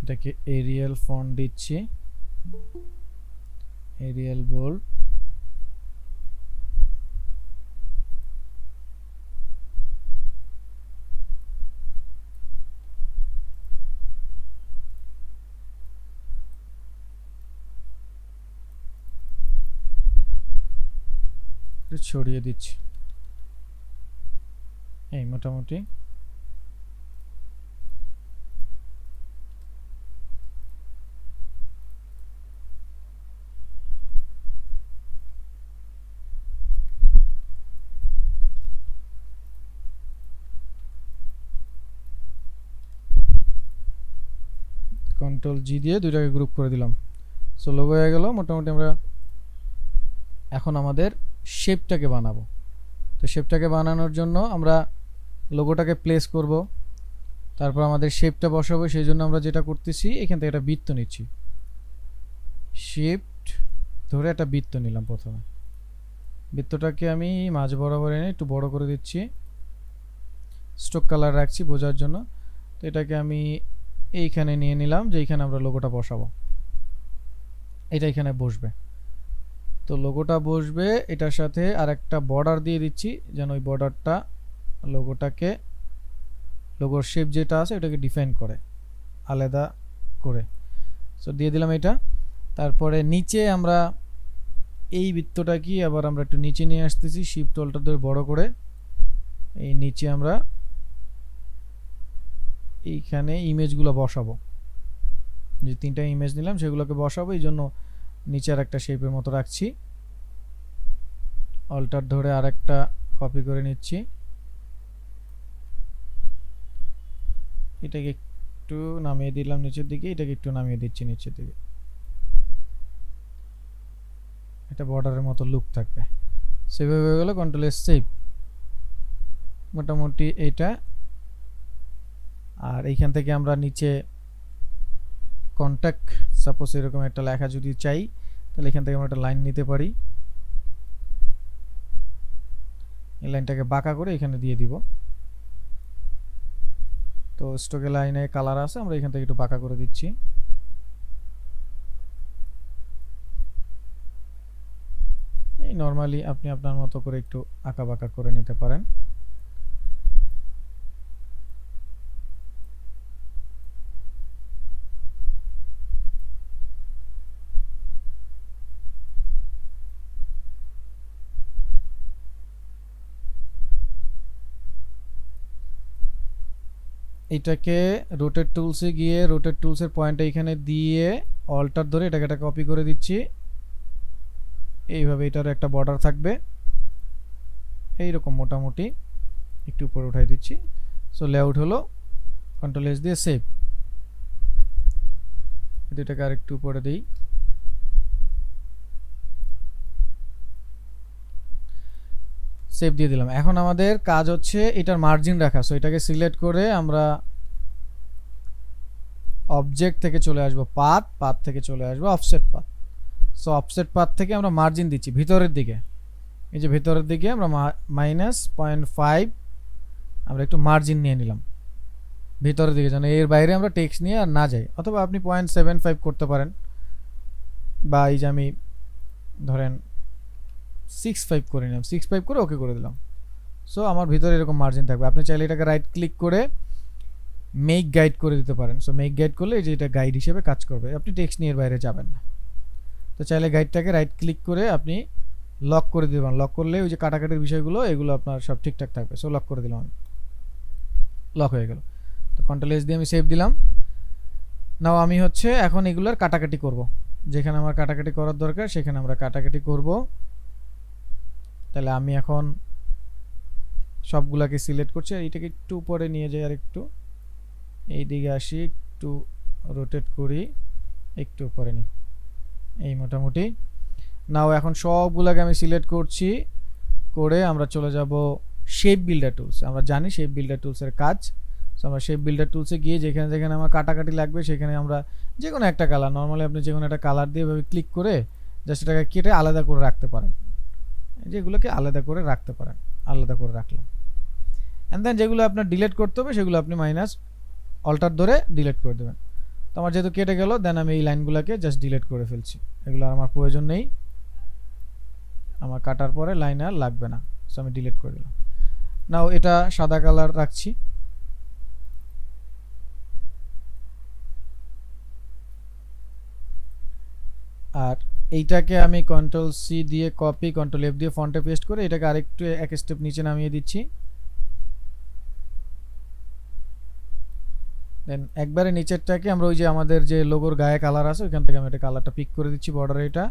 A: এটাকে এরিয়াল ফন্ট দিচ্ছি, এরিয়াল বোল্ড। ছড়িয়ে দিচ্ছি এই মোটামুটি। কন্ট্রোল জি দিয়ে দুইটাকে গ্রুপ করে দিলাম। সো লোগো হয়ে গেল মোটামুটি। আমরা এখন আমাদের শেপটাকে বানাবো। তো শেপটাকে বানানোর জন্য আমরা লোগোটাকে প্লেস করব, তারপর আমাদের শেপটা বসাবো। সেই জন্য আমরা যেটা করতেছি, এখান থেকে একটা বৃত্ত নিচ্ছি, শিফট ধরে একটা বৃত্ত নিলাম। প্রথমে বৃত্তটাকে আমি মাঝ বরাবর এনে একটু বড় করে দিচ্ছি, স্ট্রোক কালার রাখছি বোঝার জন্য। তো এটাকে আমি এইখানে নিয়ে নিলাম, যে এইখানে আমরা লোগোটা বসাবো, এটা এখানে বসবে। তো লোগোটা বসবে, এটার সাথে আর একটা বর্ডার দিয়ে দিচ্ছি, যেন ওই বর্ডারটা লোগোটাকে, লোগোর শেপ যেটা আছে ওটাকে ডিফাইন করে আলাদা করে। সো দিয়ে দিলাম এটা। তারপরে নিচে আমরা এই বৃত্তটা কি আবার আমরা একটু নিচে নিয়ে আসতেছি, শিফট অল্টার ধরে বড় করে। এই নিচে আমরা এইখানে ইমেজগুলো বসাবো, যে তিনটা ইমেজ নিলাম সেগুলোকে বসাবো। এই জন্য নিচে আর একটা শেপের মতো রাখছি, অল্টার ধরে আর একটা কপি করে নিচ্ছি। এটাকে একটু নামিয়ে দিলাম নিচের দিকে, এটাকে একটু নামিয়ে দিচ্ছি নিচের দিকে, এটা বর্ডারের মতো লুক থাকবে। সেভ হয়ে গেল, কন্ট্রোল এস সেভ। মোটামুটি এইটা। আর এইখান থেকে আমরা নিচে কন্ট্যাক্ট, সাপোজ এরকম একটা লেখা যদি চাই, তাহলে এখান থেকে আমরা একটা লাইন নিতে পারি। এই লাইনটাকে বাঁকা করে এখানে দিয়ে দিব। তো স্ট্রোকে লাইনে কালার আছে, আমরা এখান থেকে একটু বাঁকা করে দিচ্ছি। এই নরমালি আপনি আপনার মতো করে একটু আঁকা বাঁকা করে নিতে পারেন। এটাকে রোটেট টুলসে গিয়ে রোটেট টুলসের পয়েন্টটা এখানে দিয়ে অল্টার ধরে এটাকে একটা কপি করে দিচ্ছি। এইভাবে এটার একটা বর্ডার থাকবে এইরকম মোটামুটি, একটু উপরে উঠাই দিচ্ছি। সো লেআউট হলো, কন্ট্রোল এস দিয়ে সেভ। এটাকে আর একটু উপরে দিই। সেভ দিয়ে দিলাম। এখন আমাদের কাজ হচ্ছে এটার মার্জিন রাখা। সো এটাকে সিলেক্ট করে আমরা অবজেক্ট থেকে চলে আসবো পাথ, পাথ থেকে চলে আসবো offset path. So offset path থেকে আমরা মার্জিন দিচ্ছি ভিতরের দিকে, এই যে ভিতরের দিকে আমরা -0.5 আমরা একটু মার্জিন নিয়ে নিলাম ভিতরের দিকে, যেন এর বাইরে আমরা টেক্সট নিয়ে আর না যাই। অথবা আপনি 0.75 করতে পারেন, বা এই যে আমি ধরেন 6.5 করে নিলাম, 6.5 করে ওকে করে দিলাম। সো আমার ভিতরে এরকম মার্জিন থাকবে। আপনি চাইলে এটাকে রাইট ক্লিক করে মেক গাইড করে দিতে পারেন। সো মেক গাইড করলে এই যে এটা গাইড হিসেবে কাজ করবে, আপনি টেক্সট নিয়ে এর বাইরে যাবেন না। তো চাইলে গাইডটাকে রাইট ক্লিক করে আপনি লক করে দিবেন। লক করলে ওই যে কাটাকাটির বিষয়গুলো এগুলো আপনার সব ঠিকঠাক থাকবে। সো লক করে দিলাম আমি, লক হয়ে গেল। তো কন্ট্রোল এস দিয়ে আমি সেভ দিলাম। নাও আমি হচ্ছে এখন এগুলোর কাটাকাটি করব, যেখানে আমার কাটাকাটি করার দরকার সেখানে আমরা কাটাকাটি করব। তাহলে আমি এখন সবগুলাকে সিলেক্ট করছি, আর এটাকে একটু উপরে নিয়ে যাই, আর একটু এই দিকে আসি, একটু রোটেট করি, একটু উপরে নিই, এই মোটামুটি। নাও এখন সবগুলাকে আমি সিলেক্ট করছি, করে আমরা চলে যাব শেপ বিল্ডার টুলস। আমরা জানি শেপ বিল্ডার টুলসের কাজ। সো আমরা শেপ বিল্ডার টুলসে গিয়ে যেখানে যেখানে আমার কাটাকাটি লাগবে সেখানে আমরা যে কোনো একটা কালার, নর্মালি আপনি যে কোনো একটা কালার দিয়ে এভাবে ক্লিক করে জাস্ট এটাকে কেটে আলাদা করে রাখতে পারেন, যেগুলোকে আলাদা করে রাখতে পারেন, আলাদা করে রাখলাম। অ্যান্ড দেন যেগুলো আপনার ডিলিট করতে হবে সেগুলো আপনি মাইনাস অল্টার ধরে ডিলিট করে দেবেন। তো আমার যেহেতু কেটে গেল, দেন আমি এই লাইনগুলোকে জাস্ট ডিলিট করে ফেলছি, এগুলো আর আমার প্রয়োজন নেই, আমার কাটার পরে লাইন আর লাগবে না, সো আমি ডিলিট করে দিলাম। নাও এটা সাদা কালার রাখছি, আর এইটাকে আমি কন্ট্রোল সি দিয়ে কপি, কন্ট্রোল এফ দিয়ে ফন্টে পেস্ট করে এটাকে আরেকটু এক স্টেপ নিচে নামিয়ে দিচ্ছি। দেন একবারে নিচেরটাকে আমরা ওই যে আমাদের যে লোগোর গায়ে কালার আছে ওইখান থেকে আমি এটা কালারটা পিক করে দিচ্ছি, বর্ডার এটা।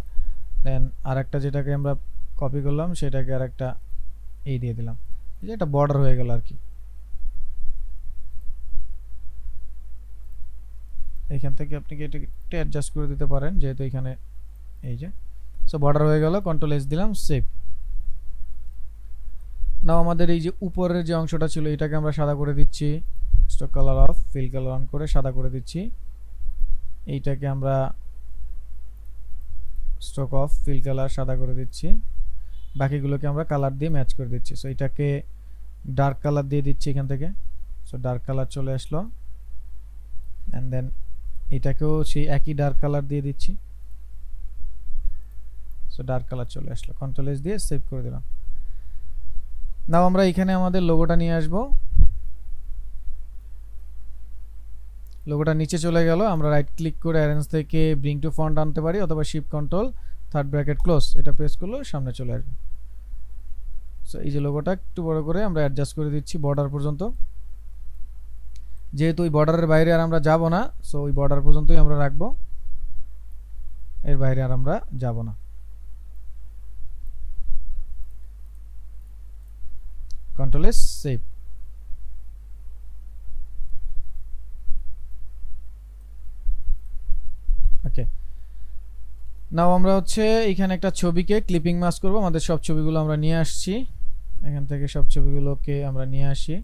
A: দেন আরেকটা যেটাকে আমরা কপি করলাম সেটাকে আরেকটা এই দিয়ে দিলাম, এই যে এটা বর্ডার হয়ে গেল আর কি। এইখান থেকে আপনি এটা একটু অ্যাডজাস্ট করে দিতে পারেন, যেহেতু এখানে এই যে সো বর্ডার হয়ে গেল, কন্ট্রোল এস দিলাম, সেভ। নাও আমাদের এই যে উপরের যে অংশটা ছিল এটাকে আমরা সাদা করে দিচ্ছি, stroke colour of, fill colour on করে সাদা করে দিচ্ছি। এইটাকে আমরা স্ট্রোক অফ, ফিল কালার সাদা করে দিচ্ছি, বাকিগুলোকে আমরা কালার দিয়ে ম্যাচ করে দিচ্ছি। সো এটাকে ডার্ক কালার দিয়ে দিচ্ছি এখান থেকে, সো ডার্ক কালার চলে আসলো। অ্যান্ড দেন এটাকেও সেই একই ডার্ক কালার দিয়ে দিচ্ছি, সো ডার্ক কালার চলে আসলো, কন্ট্রোল এস দিয়ে সেভ করে দিলাম। নাও আমরা এখানে আমাদের লোগোটা নিয়ে আসবো, লোগোটা নিচে চলে গেল, আমরা রাইট ক্লিক করে অ্যারেঞ্জ থেকে ব্রিং টু ফন্ট আনতে পারি, অথবা shift control third bracket close এটা প্রেস করলেও সামনে চলে আসবে। সো এই যে লোগোটা একটু বড় করে আমরা অ্যাডজাস্ট করে দিচ্ছি বর্ডার পর্যন্ত, যেহেতু ওই বর্ডারের বাইরে আর আমরা যাব না, সো ওই বর্ডার পর্যন্তই আমরা রাখবো, এর বাইরে আর আমরা যাব না। Control S, save. Okay, now আমরা হচ্ছে এখানে একটা ছবিকে ক্লিপিং মাস্ক করব। আমাদের সব ছবিগুলো আমরা নিয়ে আসছি, এখান থেকে সব ছবিগুলোকে আমরা নিয়ে আসি,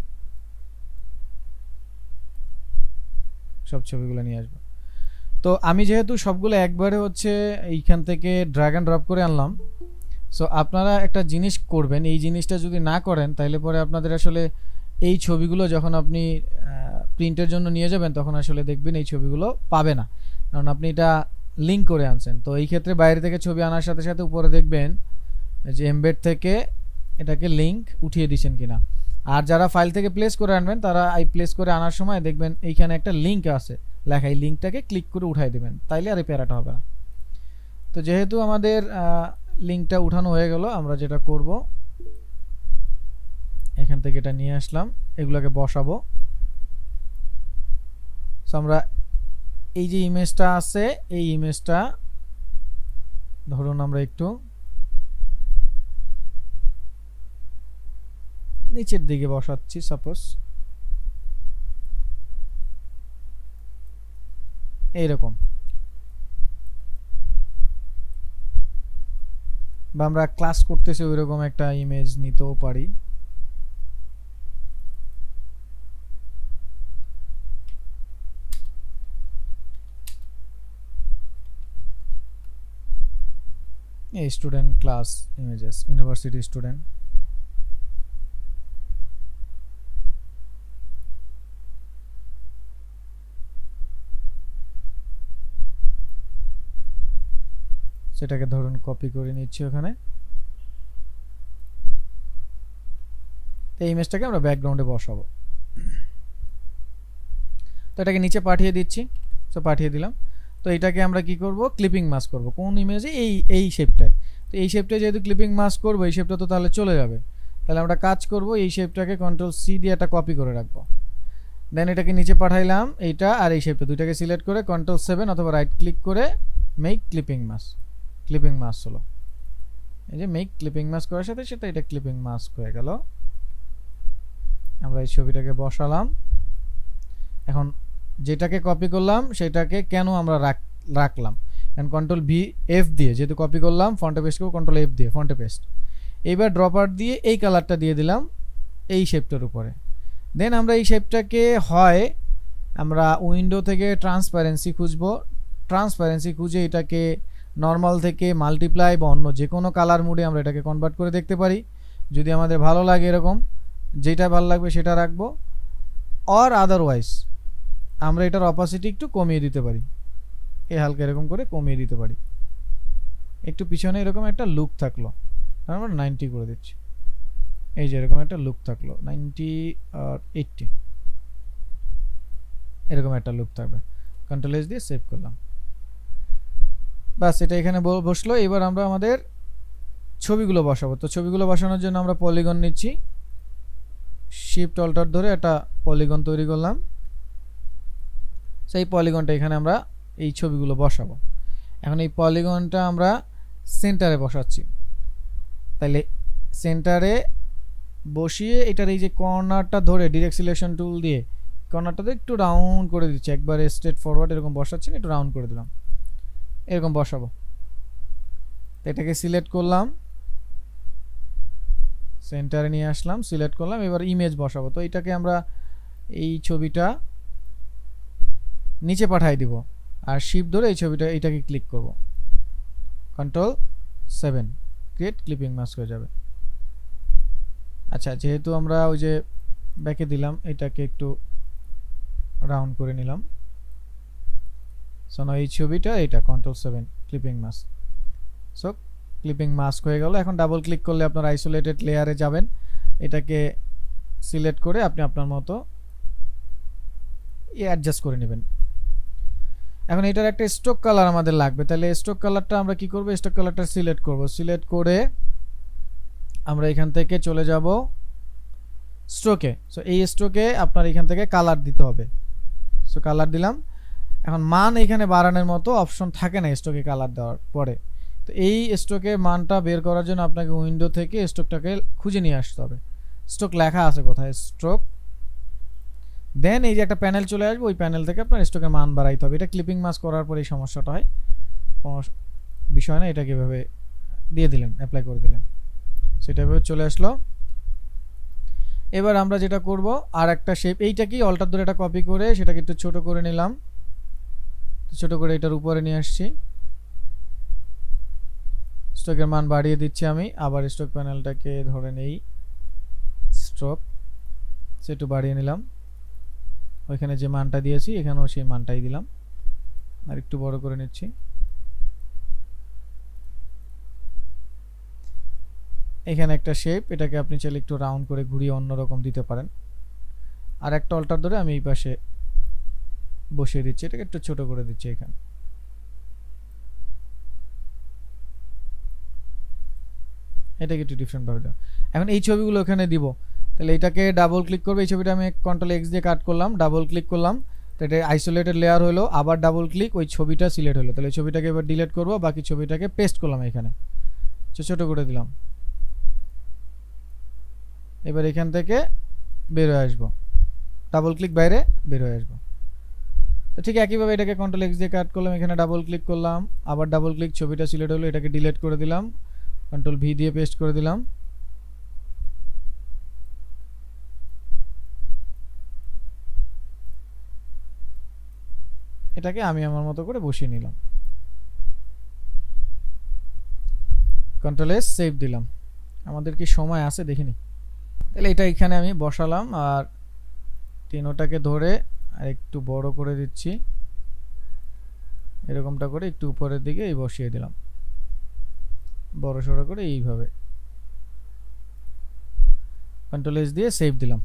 A: সব ছবিগুলো নিয়ে আসবো। তো আমি যেহেতু সবগুলো একবারে হচ্ছে এইখান থেকে ড্র্যাগ অ্যান্ড ড্রপ করে আনলাম, সো আপনারা একটা জিনিস করবেন, এই জিনিসটা যদি না করেন তাহলে পরে আপনাদের আসলে এই ছবিগুলো যখন আপনি প্রিন্টের জন্য নিয়ে যাবেন তখন আসলে দেখবেন এই ছবিগুলো পাবে না, কারণ আপনি এটা লিঙ্ক করে আনছেন। তো এই ক্ষেত্রে বাইরে থেকে ছবি আনার সাথে সাথে উপরে দেখবেন যে এমবেড থেকে এটাকে লিঙ্ক উঠিয়ে দিচ্ছেন কিনা। আর যারা ফাইল থেকে প্লেস করে আনবেন তারা এই প্লেস করে আনার সময় দেখবেন এইখানে একটা লিঙ্ক আছে লেখা, এই লিঙ্কটাকে ক্লিক করে উঠাই দেবেন, তাইলে আর এই প্যারাটা হবে না। তো যেহেতু আমাদের লিঙ্কটা উঠানো হয়ে গেল, আমরা যেটা করব এখান থেকে এটা নিয়ে আসলাম, এগুলোকে বসাবো। সো আমরা এই যে ইমেজটা আছে এই ইমেজটা ধরুন আমরা একটু নিচের দিকে বসাচ্ছি, সাপোজ এইরকম, বা আমরা ক্লাস করতেছি ওইরকম একটা ইমেজ নিতেও পারি। এই student class images, university student, সেটাকে ধরুন কপি করে নিচ্ছি ওখানে। এই ইমেজটাকে আমরা ব্যাকগ্রাউন্ডে বসাবো, তো এটাকে নিচে পাঠিয়ে দিচ্ছি, তো পাঠিয়ে দিলাম। তো এটাকে আমরা কি করব, ক্লিপিং মাস্ক করব কোন ইমেজে, এই শেপটায়। তো এই শেপটায় যেহেতু ক্লিপিং মাস্ক করব, এই শেপটা তো তাহলে চলে যাবে, তাহলে আমরা কাজ করব এই শেপটাকে কন্ট্রোল সি দিয়ে একটা কপি করে রাখবো। দেন এটাকে নিচে পাঠাইলাম, এইটা আর এই শেপটা দুইটাকে সিলেক্ট করে Ctrl+7 অথবা রাইট ক্লিক করে make clipping mask. Clipping mask হলো, এই যে মেক ক্লিপিং মাস্ক করার সাথে সাথে এটা ক্লিপিং মাস্ক হয়ে গেল। আমরা এই ছবিটাকে বসালাম। এখন যেটাকে কপি করলাম সেটাকে কেন আমরা রাখলাম, এন্ড Ctrl+V+F দিয়ে যেহেতু কপি করলাম, ফন্টে পেস্ট করব Ctrl+F দিয়ে ফন্টে পেস্ট। এইবার ড্রপার দিয়ে এই কালারটা দিয়ে দিলাম এই শেপটার উপরে। দেন আমরা এই শেপটাকে হয় আমরা উইন্ডো থেকে ট্রান্সপারেন্সি খুঁজবো, ট্রান্সপারেন্সি খুঁজে এটাকে নর্মাল থেকে মাল্টিপ্লাই বা অন্য যে কোনো কালার মোডে আমরা এটাকে কনভার্ট করে দেখতে পারি। যদি আমাদের ভালো লাগে এরকম, যেটা ভালো লাগবে সেটা রাখবো, অর আদারওয়াইজ আমরা এটার অপাসিটি একটু কমিয়ে দিতে পারি, হালকা এরকম করে কমিয়ে দিতে পারি। একটু পিছনে এরকম একটা লুক থাকলো, আমরা 90 করে দিচ্ছি। এই যে এরকম একটা লুক থাকলো 90 আর 80, এরকম একটা লুক থাকবে। Ctrl+S দিয়ে সেভ করলাম, বাস এটা এখানে বসলো। এবার আমরা আমাদের ছবিগুলো বসাবো। তো ছবিগুলো বসানোর জন্য আমরা পলিগন নিচ্ছি, শিফট অল্টার ধরে একটা পলিগন তৈরি করলাম। সেই পলিগনটা এখানে আমরা এই ছবিগুলো বসাবো। এখন এই পলিগনটা আমরা সেন্টারে বসাচ্ছি, তাহলে সেন্টারে বসিয়ে এটার এই যে কর্নারটা ধরে ডিরেক্ট সিলেকশন টুল দিয়ে কর্নারটাতে একটু রাউন্ড করে দিচ্ছি, একবারে স্ট্রেট ফরওয়ার্ড এরকম বসাচ্ছি না, একটু রাউন্ড করে দিলাম, এরকম বসাবো। এটাকে সিলেক্ট করলাম, সেন্টারে নিয়ে আসলাম, সিলেক্ট করলাম, এবার ইমেজ বসাবো। তো এটাকে আমরা এই ছবিটা নিচে পাঠিয়ে দিব আর শিফট ধরে এই ছবিটা এটাকে ক্লিক করব, Ctrl+7 ক্রিয়েট ক্লিপিং মাস্ক হয়ে যাবে। আচ্ছা, যেহেতু আমরা ওই যে ব্যাকে দিলাম, এটাকে একটু রাউন্ড করে নিলাম। সো এই ছবিটা এটা Ctrl+7 clipping mask. So clipping mask হয়ে গেল। এখন ডাবল ক্লিক করলে আপনার আইসোলেটেড লেয়ারে যাবেন, এটাকে সিলেক্ট করে আপনি আপনার মতো অ্যাডজাস্ট করে নেবেন। এখন এটার একটা স্ট্রোক কালার আমাদের লাগবে, তাহলে স্ট্রোক কালারটা আমরা কি করব, স্ট্রোক কালারটা সিলেক্ট করব, সিলেক্ট করে আমরা এখান থেকে চলে যাব স্ট্রোকে। সো এই স্ট্রোকে আপনার এখান থেকে কালার দিতে হবে। সো কালার দিলাম। এখন মান এখানে বাড়ানোর মতো অপশন থাকে না স্ট্রোকে কালার দেওয়ার পরে, তো এই স্ট্রোকের মানটা বের করার জন্য আপনাকে উইন্ডো থেকে স্ট্রোকটাকে খুঁজে নিয়ে আসতে হবে। স্ট্রোক লেখা আছে কোথায়, স্ট্রোক, দেন এই যে একটা প্যানেল চলে আসবে, ওই প্যানেল থেকে আপনার স্ট্রোকের মান বাড়াইতে হবে। এটা ক্লিপিং মাস্ক করার পরে এই সমস্যাটা হয়, কোনো বিষয় না, এটাকে এভাবে দিয়ে দিলেন, অ্যাপ্লাই করে দিলেন, সেটা এভাবে চলে আসলো। এবার আমরা যেটা করব, আর একটা শেপ এইটাকেই অল্টার ধরে এটা কপি করে সেটাকে একটু ছোট করে নিলাম, ছোট করে এটার উপরে নিয়ে আসছি, স্ট্রোকের মান বাড়িয়ে দিচ্ছি আমি। আবার স্ট্রোক প্যানেলটাকে ধরে নেই, স্ট্রোক সেটু বাড়িয়ে নিলাম, ওইখানে যে মানটা দিয়েছি এখানেও সেই মানটাই দিলাম, আর একটু বড় করে নিচ্ছি। এখানে একটা শেপ, এটাকে আপনি চাইলে একটু রাউন্ড করে ঘুরিয়ে অন্যরকম দিতে পারেন। আর একটা অল্টার ধরে আমি এই পাশে বসিয়ে দিচ্ছি, এটাকে একটু ছোট করে দিচ্ছি এখানে। এটাকে একটু ডিফারেন্ট ভাবে দাও। এখন এই ছবিগুলো এখানে দিব, তাহলে এটাকে ডাবল ক্লিক করবে, এই ছবিটা আমি Ctrl+X দিয়ে কাট করলাম, ডাবল ক্লিক করলাম, তো এটা আইসোলেটেড লেয়ার হলো, আবার ডাবল ক্লিক, ওই ছবিটা সিলেক্ট হলো। তাহলে এই ছবিটাকে এবার ডিলিট করব, বাকি ছবিটাকে পেস্ট করলাম এখানে, ছোট করে দিলাম। এবার এখান থেকে বের হয়ে আসবো, ডাবল ক্লিক, বাইরে বের হয়ে আসবো। তো ঠিক একইভাবে এটাকে Ctrl+X দিয়ে কাট করলাম, এখানে ডাবল ক্লিক করলাম, আবার ডাবল ক্লিক, ছবিটা সিলেক্ট হলো, এটাকে ডিলিট করে দিলাম, Ctrl+V দিয়ে পেস্ট করে দিলাম। এটাকে আমি আমার মতো করে বসিয়ে নিলাম, Ctrl+S সেভ দিলাম। আমাদের কি সময় আছে দেখিনি, তাহলে এটা এখানে আমি বসালাম, আর তিনোটাকে ধরে আর একটু বড় করে দিচ্ছি, এরকমটা করে একটু উপরের দিকে এই বসিয়ে দিলাম, বড় সড়ো করে এইভাবে, Ctrl+S দিয়ে সেভ দিলাম।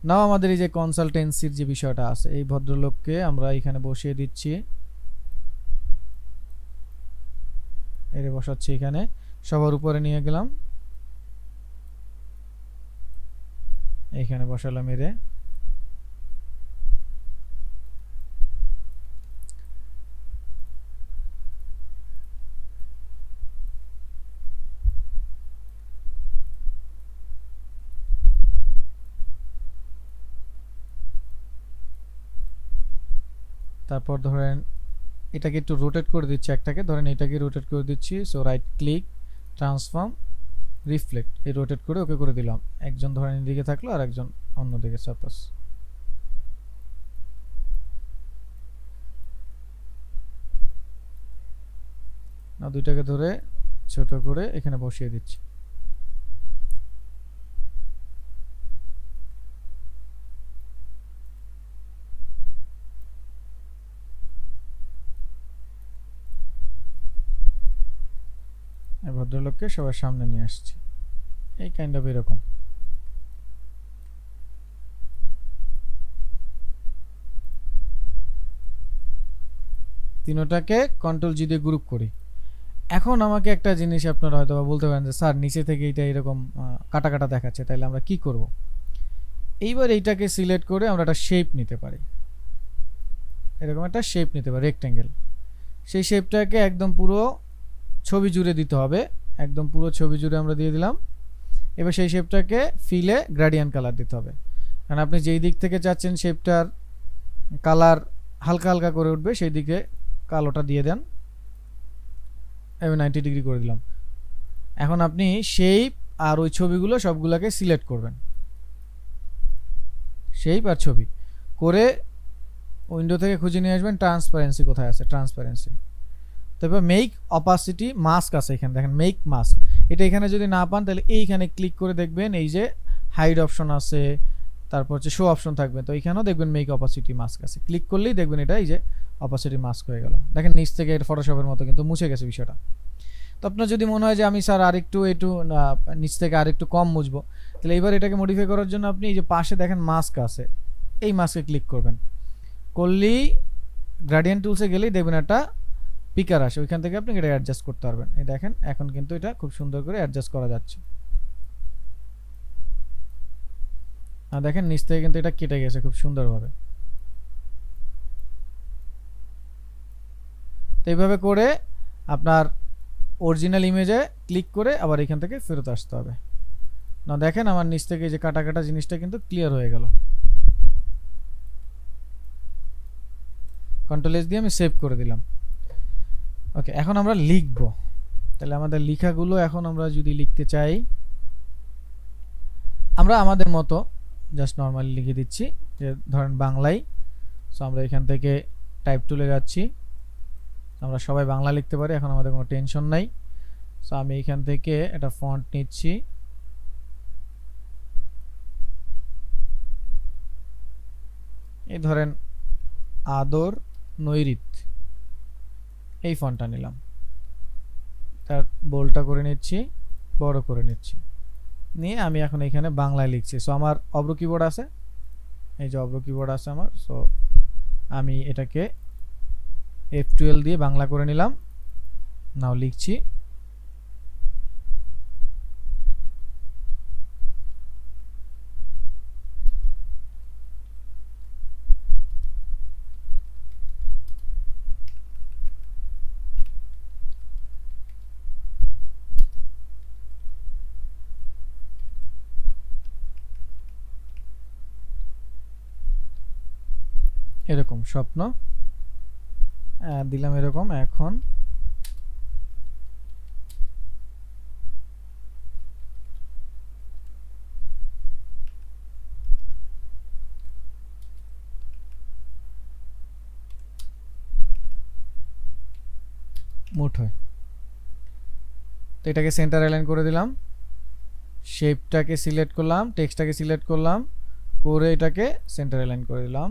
A: নাও আমাদের এই যে কনসালটেন্সির যে বিষয়টা আছে, এই ভদ্রলোককে আমরা এখানে বসিয়ে দিচ্ছি, এর বসাচ্ছি এখানে, সবার উপরে নিয়ে গেলাম, এইখানে বসালাম এরে। তারপর ধরেন এটাকে একটু রোটেট করে দিচ্ছি, একটাকে ধরেন এটাকে রোটেট করে দিচ্ছি। So right click, transform, reflect, এই রোটেট করে ওকে করে দিলাম। একজন ধরেন এদিকে থাকলো আর একজন অন্যদিকে সাপোজ। না, দুইটাকে ধরে ছোট করে এখানে বসিয়ে দিচ্ছি। ভদ্রলোককে সবার সামনে নিয়ে আসছি, এই কাইন্ড অফ এরকম। তিনটাকে কন্ট্রোল জি দিয়ে গ্রুপ করি। এখন আমাকে একটা জিনিস আপনারা হয়তো বলতে পারেন যে স্যার নিচে থেকে এটা এরকম কাটা কাটা দেখাচ্ছে, তাইলে আমরা কি করব? এইবার এইটাকে সিলেক্ট করে আমরা একটা শেপ নিতে পারি, এরকম একটা শেপ নিতে পারি, রেক্টেঙ্গেল। সেই শেপটাকে একদম পুরো ছবি জুড়ে দিতে হবে, একদম পুরো ছবি জুড়ে আমরা দিয়ে দিলাম। এবার সেই শেপটাকে ফিলে গ্রেডিয়েন্ট কালার দিতে হবে, কারণ আপনি যেই দিক থেকে চাচ্ছেন শেপটার কালার হালকা হালকা করে উঠবে সেই দিকে কালোটা দিয়ে দেন। আমি 90 ডিগ্রি করে দিলাম। এখন আপনি শেপ আর ওই ছবিগুলো সবগুলোকে সিলেক্ট করবেন, শেপ আর ছবি করে উইন্ডো থেকে খুঁজে নিয়ে আসবেন ট্রান্সপারেন্সি কোথায় আছে, ট্রান্সপারেন্সি। তারপর মেক অপাসিটি মাস্ক আছে, এখানে দেখেন মেক মাস্ক। এটা এখানে যদি না পান তাহলে এইখানে ক্লিক করে দেখবেন এই যে হাইড অপশন আছে, তারপর হচ্ছে শো অপশন থাকবে, তো এইখানেও দেখবেন মেক অপাসিটি মাস্ক আছে। ক্লিক করলেই দেখবেন এটা এই যে অপাসিটি মাস্ক হয়ে গেল। দেখেন নিচ থেকে এটা ফটোশপের মতো কিন্তু মুছে গেছে বিষয়টা। তো আপনার যদি মনে হয় যে আমি স্যার আরেকটু নিচ থেকে আরেকটু কম মুছবো, তাহলে এবার এটাকে মডিফাই করার জন্য আপনি এই যে পাশে দেখেন মাস্ক আছে, এই মাস্কে ক্লিক করবেন, করলেই গ্রেডিয়েন্ট টুলসে গেলেই দেখবেন একটা পিকার আসে, ওইখান থেকে আপনি এটা অ্যাডজাস্ট করতে পারবেন। এই দেখেন এখন কিন্তু এটা খুব সুন্দর করে অ্যাডজাস্ট করা যাচ্ছে। আর দেখেন নিচ থেকে কিন্তু এটা কেটে গেছে খুব সুন্দরভাবে। তো এইভাবে করে আপনার অরিজিনাল ইমেজে ক্লিক করে আবার এখান থেকে ফেরত আসতে হবে। না দেখেন আমার নিচ থেকে যে কাটা কাটা জিনিসটা কিন্তু ক্লিয়ার হয়ে গেল। কন্ট্রোল এস দিয়ে আমি সেভ করে দিলাম। ওকে, এখন আমরা লিখব। তাহলে আমাদের লেখাগুলো এখন আমরা যদি লিখতে চাই, আমরা আমাদের মতো জাস্ট নরমালি লিখে দিচ্ছি, যে ধরেন বাংলায়। সো আমরা এখান থেকে টাইপ টুলে যাচ্ছি, আমরা সবাই বাংলা লিখতে পারি, এখন আমাদের কোনো টেনশন নাই। সো আমি এখান থেকে একটা ফন্ট নিচ্ছি, এই ধরেন আদর নৈরিত, এই ফন্টটা নিলাম, তার বোল্ডটা করে নিচ্ছি, বড় করে নিচ্ছি, নিয়ে আমি এখন এখানে বাংলায় লিখছি। সো আমার অব্র কিবোর্ড আছে, এই যে অব্র কিবোর্ড আছে আমার। সো আমি এটাকে F12 দিয়ে বাংলা করে নিলাম, নাও লিখছি। এরকম স্বপ্ন দিলাম এরকম। এখন মুঠ হয়, তো এটাকে সেন্টার অ্যালাইন করে দিলাম, শেপটাকে সিলেক্ট করলাম, টেক্সটটাকে সিলেক্ট করলাম, করে এটাকে সেন্টার অ্যালাইন করে দিলাম,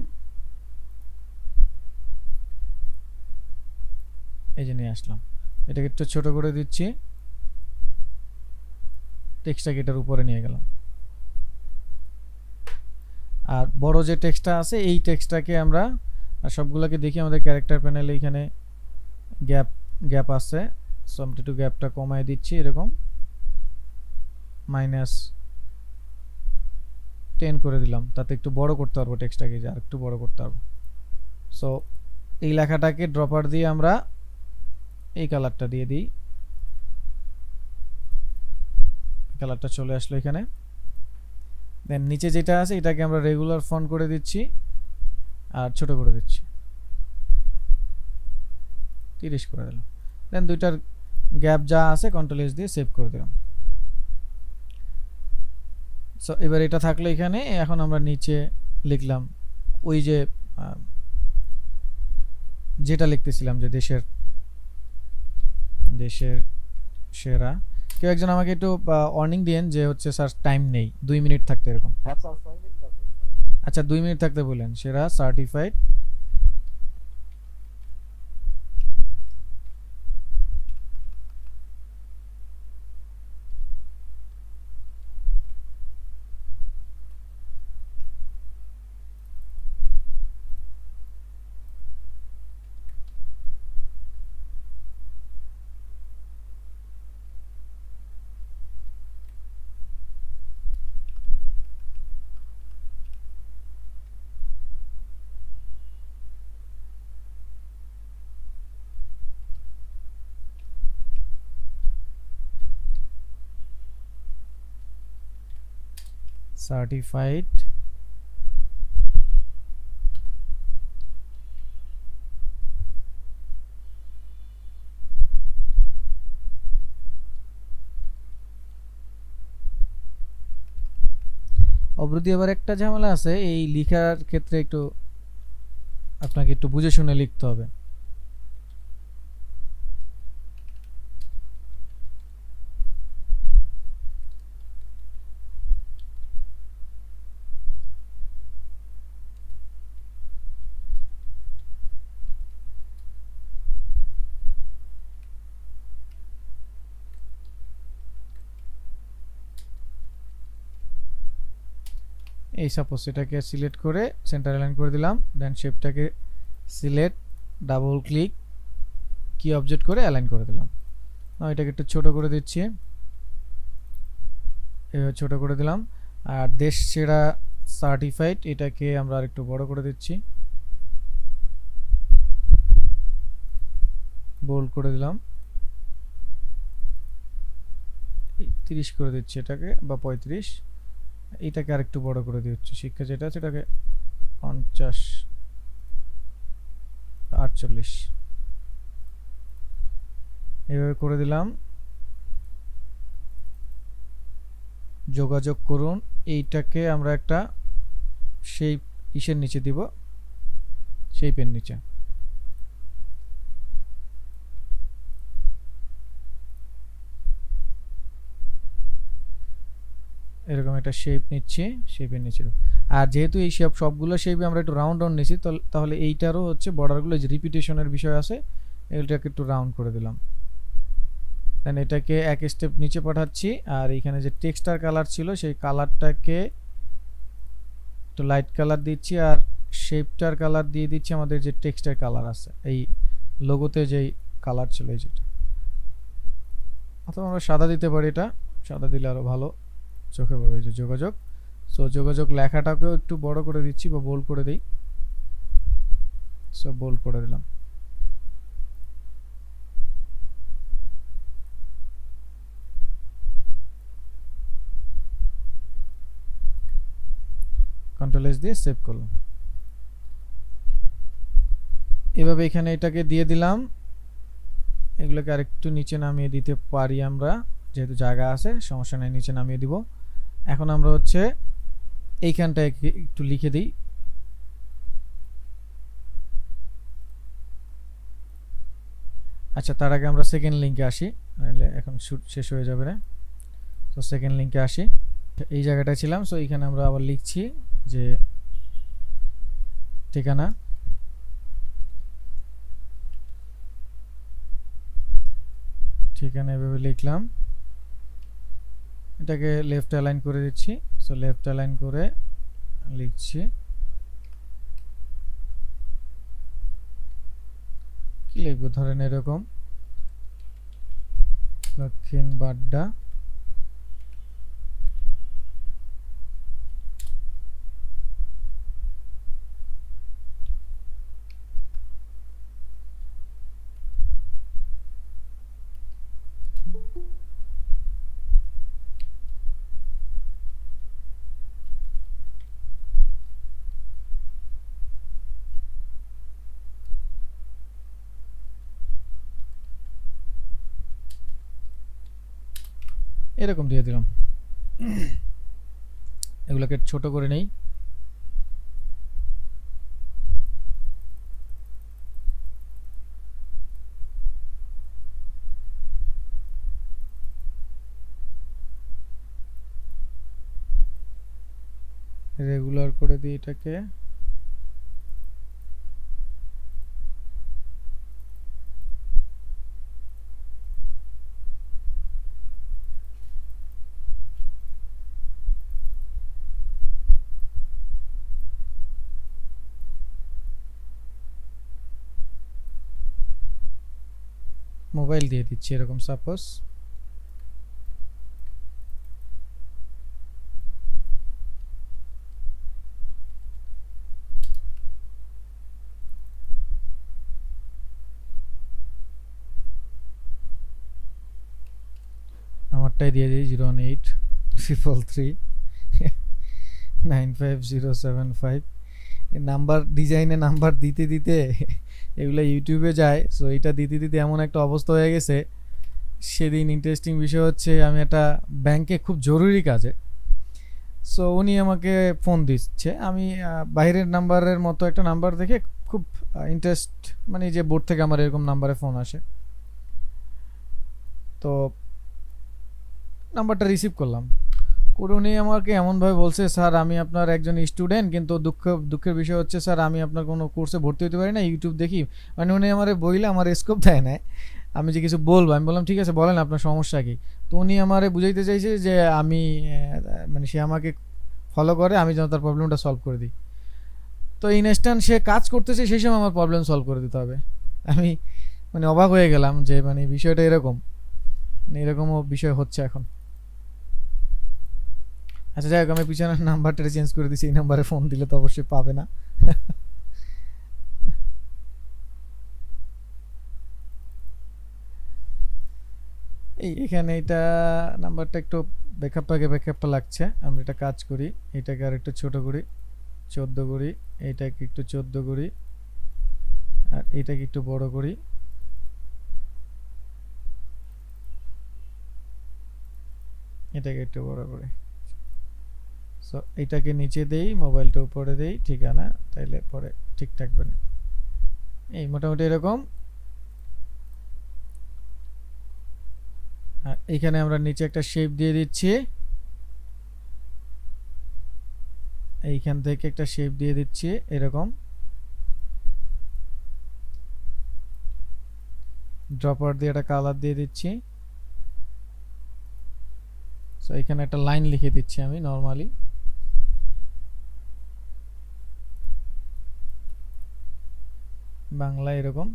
A: এই যে নিয়ে আসলাম। এটাকে একটু ছোট করে দিচ্ছি, টেক্সটটাকে এটার উপরে নিয়ে গেলাম। আর বড় যে টেক্সটটা আছে এই টেক্সটটাকে আমরা সবগুলোকে দেখি আমাদের ক্যারেক্টার প্যানেলে এখানে গ্যাপ আছে। সো আমি একটু গ্যাপটা কমায় দিচ্ছি, এরকম 10 করে দিলাম, তাতে একটু বড় করতে পারবো টেক্সটটাকে, আর একটু বড় করতে পারবো। সো এই লেখাটাকে ড্রপার দিয়ে আমরা এই কালারটা দিয়ে দিই, কালারটা চলে আসলো এখানে। দেন নিচে যেটা আছে এটাকে আমরা রেগুলার ফন্ট করে দিচ্ছি আর ছোট করে দিচ্ছি, 30 করে দিলাম। দেন দুইটার গ্যাপ যা আছে কন্ট্রোল এস দিয়ে সেভ করে দিলাম। সো এবার এটা থাকলো এখানে। এখন আমরা নিচে লিখলাম ওই যে যেটা লিখতেছিলাম যে দেশের সেরা। কেউ একজন আমাকে একটু ওয়ার্নিং দিয়েন যে হচ্ছে স্যার টাইম নেই, 2 মিনিট থাকতে এরকম। আচ্ছা 2 মিনিট থাকতে বললেন। সেরা সার্টিফাইড সার্টিফাইড অবরোধী। আবার একটা ঝামেলা আছে এই লেখার ক্ষেত্রে, একটু আপনাকে একটু বুঝে শুনে লিখতে হবে। এই সাপোজ এটাকে সিলেক্ট করে সেন্টার অ্যালাইন করে দিলাম, দেন শেপটাকে সিলেক্ট ডাবল ক্লিক কি অবজেক্ট করে অ্যালাইন করে দিলাম। এটাকে একটু ছোট করে দিচ্ছি, এভাবে ছোট করে দিলাম। আর দেশ সেরা সার্টিফাইড এটাকে আমরা আরেকটু বড় করে দিচ্ছি, বোল্ড করে দিলাম, 30 করে দিচ্ছি এটাকে, বা 35। এটাকে আরেকটু বড় করে দিচ্ছি, শিক্ষা যেটা আছে এটাকে 50 48 এভাবে করে দিলাম। যোগাযোগ করুন এইটাকে আমরা একটা সেই ইসের নিচে দিব, সেই পেন নিচে। এরকম একটা শেপ নিচ্ছি, শেপের নিচে। আর যেহেতু এই সবগুলো শেপে আমরা একটু রাউন্ড রাউন্ড নিছি, তাহলে এইটারও হচ্ছে বর্ডারগুলো যে রিপিটেশনের বিষয় আছে এটাকে একটু রাউন্ড করে দিলাম। দেন এটাকে এক স্টেপ নিচে পাঠাচ্ছি, আর এইখানে যে টেক্সটার কালার ছিল সেই কালারটাকে একটু লাইট কালার দিচ্ছি, আর শেপটার কালার দিয়ে দিচ্ছি আমাদের যে টেক্সটার কালার আছে এই লোগোতে যেই কালার ছিল এই যেটা, অথবা আমরা সাদা দিতে পারি, এটা সাদা দিলে আরো ভালো চোখে পড়বে। যে যোগাযোগ, সো যোগাযোগ লেখাটাকেও একটু বড় করে দিচ্ছি বা বোল্ড করে দেই, সো বোল্ড করে দিলাম। কন্ট্রোল এস দিয়ে সেভ করলাম। এভাবে এখানে এটাকে দিয়ে দিলাম, এগুলোকে আরেকটু নিচে নামিয়ে দিতে পারি আমরা, যেহেতু জায়গা আছে সমস্যা নেই, নিচে নামিয়ে দিব। এখন আমরা হচ্ছে এইখানটায় একটু লিখে দিই, আচ্ছা তার আগে আমরা সেকেন্ড লিংকে আসি, নাহলে এখন শুট শেষ হয়ে যাবে না। তো সেকেন্ড লিংকে আসি, এই জায়গাটায় ছিলাম। সো এখানে আমরা আবার লিখছি যে ঠিকানা, ঠিকানা এভাবে লিখলাম, এটাকে লেফট অ্যালাইন করে দিচ্ছি। সো লেফট অ্যালাইন করে লিখছি, কি লিখবো ধরেন এরকম দক্ষিণ বাড্ডা এরকম দিয়ে দিলাম। এগুলোকে ছোট করে নেই। রেগুলার করে দিই এটাকে। মোবাইল দিয়ে দিচ্ছি এরকম সাপোজ। আমারটাই দিয়ে দিই 01833395075। নাম্বার ডিজাইনে নাম্বার দিতে দিতে এগুলো ইউটিউবে যায়, সো এটা দিতে দিতে এমন একটা অবস্থা হয়ে গেছে। সেদিন ইন্টারেস্টিং বিষয় হচ্ছে আমি একটা ব্যাংকে খুব জরুরি কাজে, সো উনি আমাকে ফোন দিচ্ছে, আমি বাইরের নাম্বারের মতো একটা নাম্বার দেখে খুব ইন্টারেস্ট, মানে যে বোর্ড থেকে আমার এরকম নাম্বারে ফোন আসে, তো নাম্বারটা রিসিভ করলাম করে উনি আমাকে এমনভাবে বলছে, স্যার আমি আপনার একজন স্টুডেন্ট, কিন্তু দুঃখের বিষয় হচ্ছে স্যার আমি আপনার কোনো কোর্সে ভর্তি হতে পারি না, ইউটিউব দেখি। মানে উনি আমার বইলে আমার স্কোপ দেয় না, আমি যে কিছু বলবো, আমি বললাম ঠিক আছে বলেন আপনার সমস্যা কি। তো উনি আমারে বুঝাইতে চাইছে যে আমি মানে সে আমাকে ফলো করে, আমি যেন তার প্রবলেমটা সলভ করে দিই। তো ইনস্ট্যান্ট সে কাজ করতেছে, সেই সময় আমার প্রবলেম সলভ করে দিতে হবে। আমি মানে অবাক হয়ে গেলাম যে মানে বিষয়টা এরকম, মানে এরকমও বিষয় হচ্ছে এখন। আচ্ছা যাই হোক, আমি পিছনের নাম্বারটা চেঞ্জ করে দিচ্ছি, এই নাম্বারে ফোন দিলে তো অবশ্যই পাবে না। এখানে এটা নাম্বারটা একটু ব্যাকআপটা লাগছে, আমরা এটা কাজ করি, এটাকে আর একটু ছোট করি, 14 করি, এটাকে একটু 14 করি, আর এটাকে একটু বড় করি, এটাকে একটু বড় করি। সো এটাকে নিচে দেই, মোবাইলটা উপরে দেই, ঠিকানা, তাইলে পরে ঠিক থাকবে না। এই মোটামুটি এরকম। আর এখানে আমরা নিচে একটা শেপ দিয়ে দিচ্ছি, এইখান থেকে একটা শেপ দিয়ে দিচ্ছি এরকম, ড্রপার দিয়ে একটা কালার দিয়ে দিচ্ছি। সো এখানে একটা লাইন লিখে দিচ্ছি আমি নরমালি, বাংলা এরকম।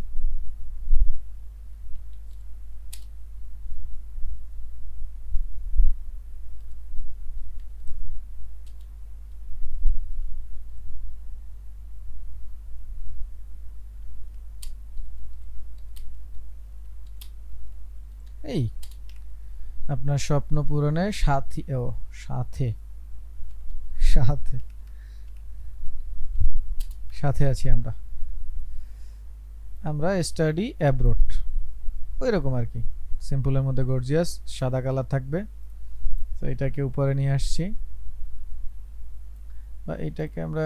A: এই আপনার স্বপ্ন পূরণের সাথী, ও সাথে, সাথে সাথে আছি আমরা, আমরা স্টাডি অ্যাব্রোড, ওই রকম আর কি, সিম্পলের মধ্যে গর্জিয়াস সাদা কালার থাকবে। তো এটাকে উপরে নিয়ে আসছি, বা এটাকে আমরা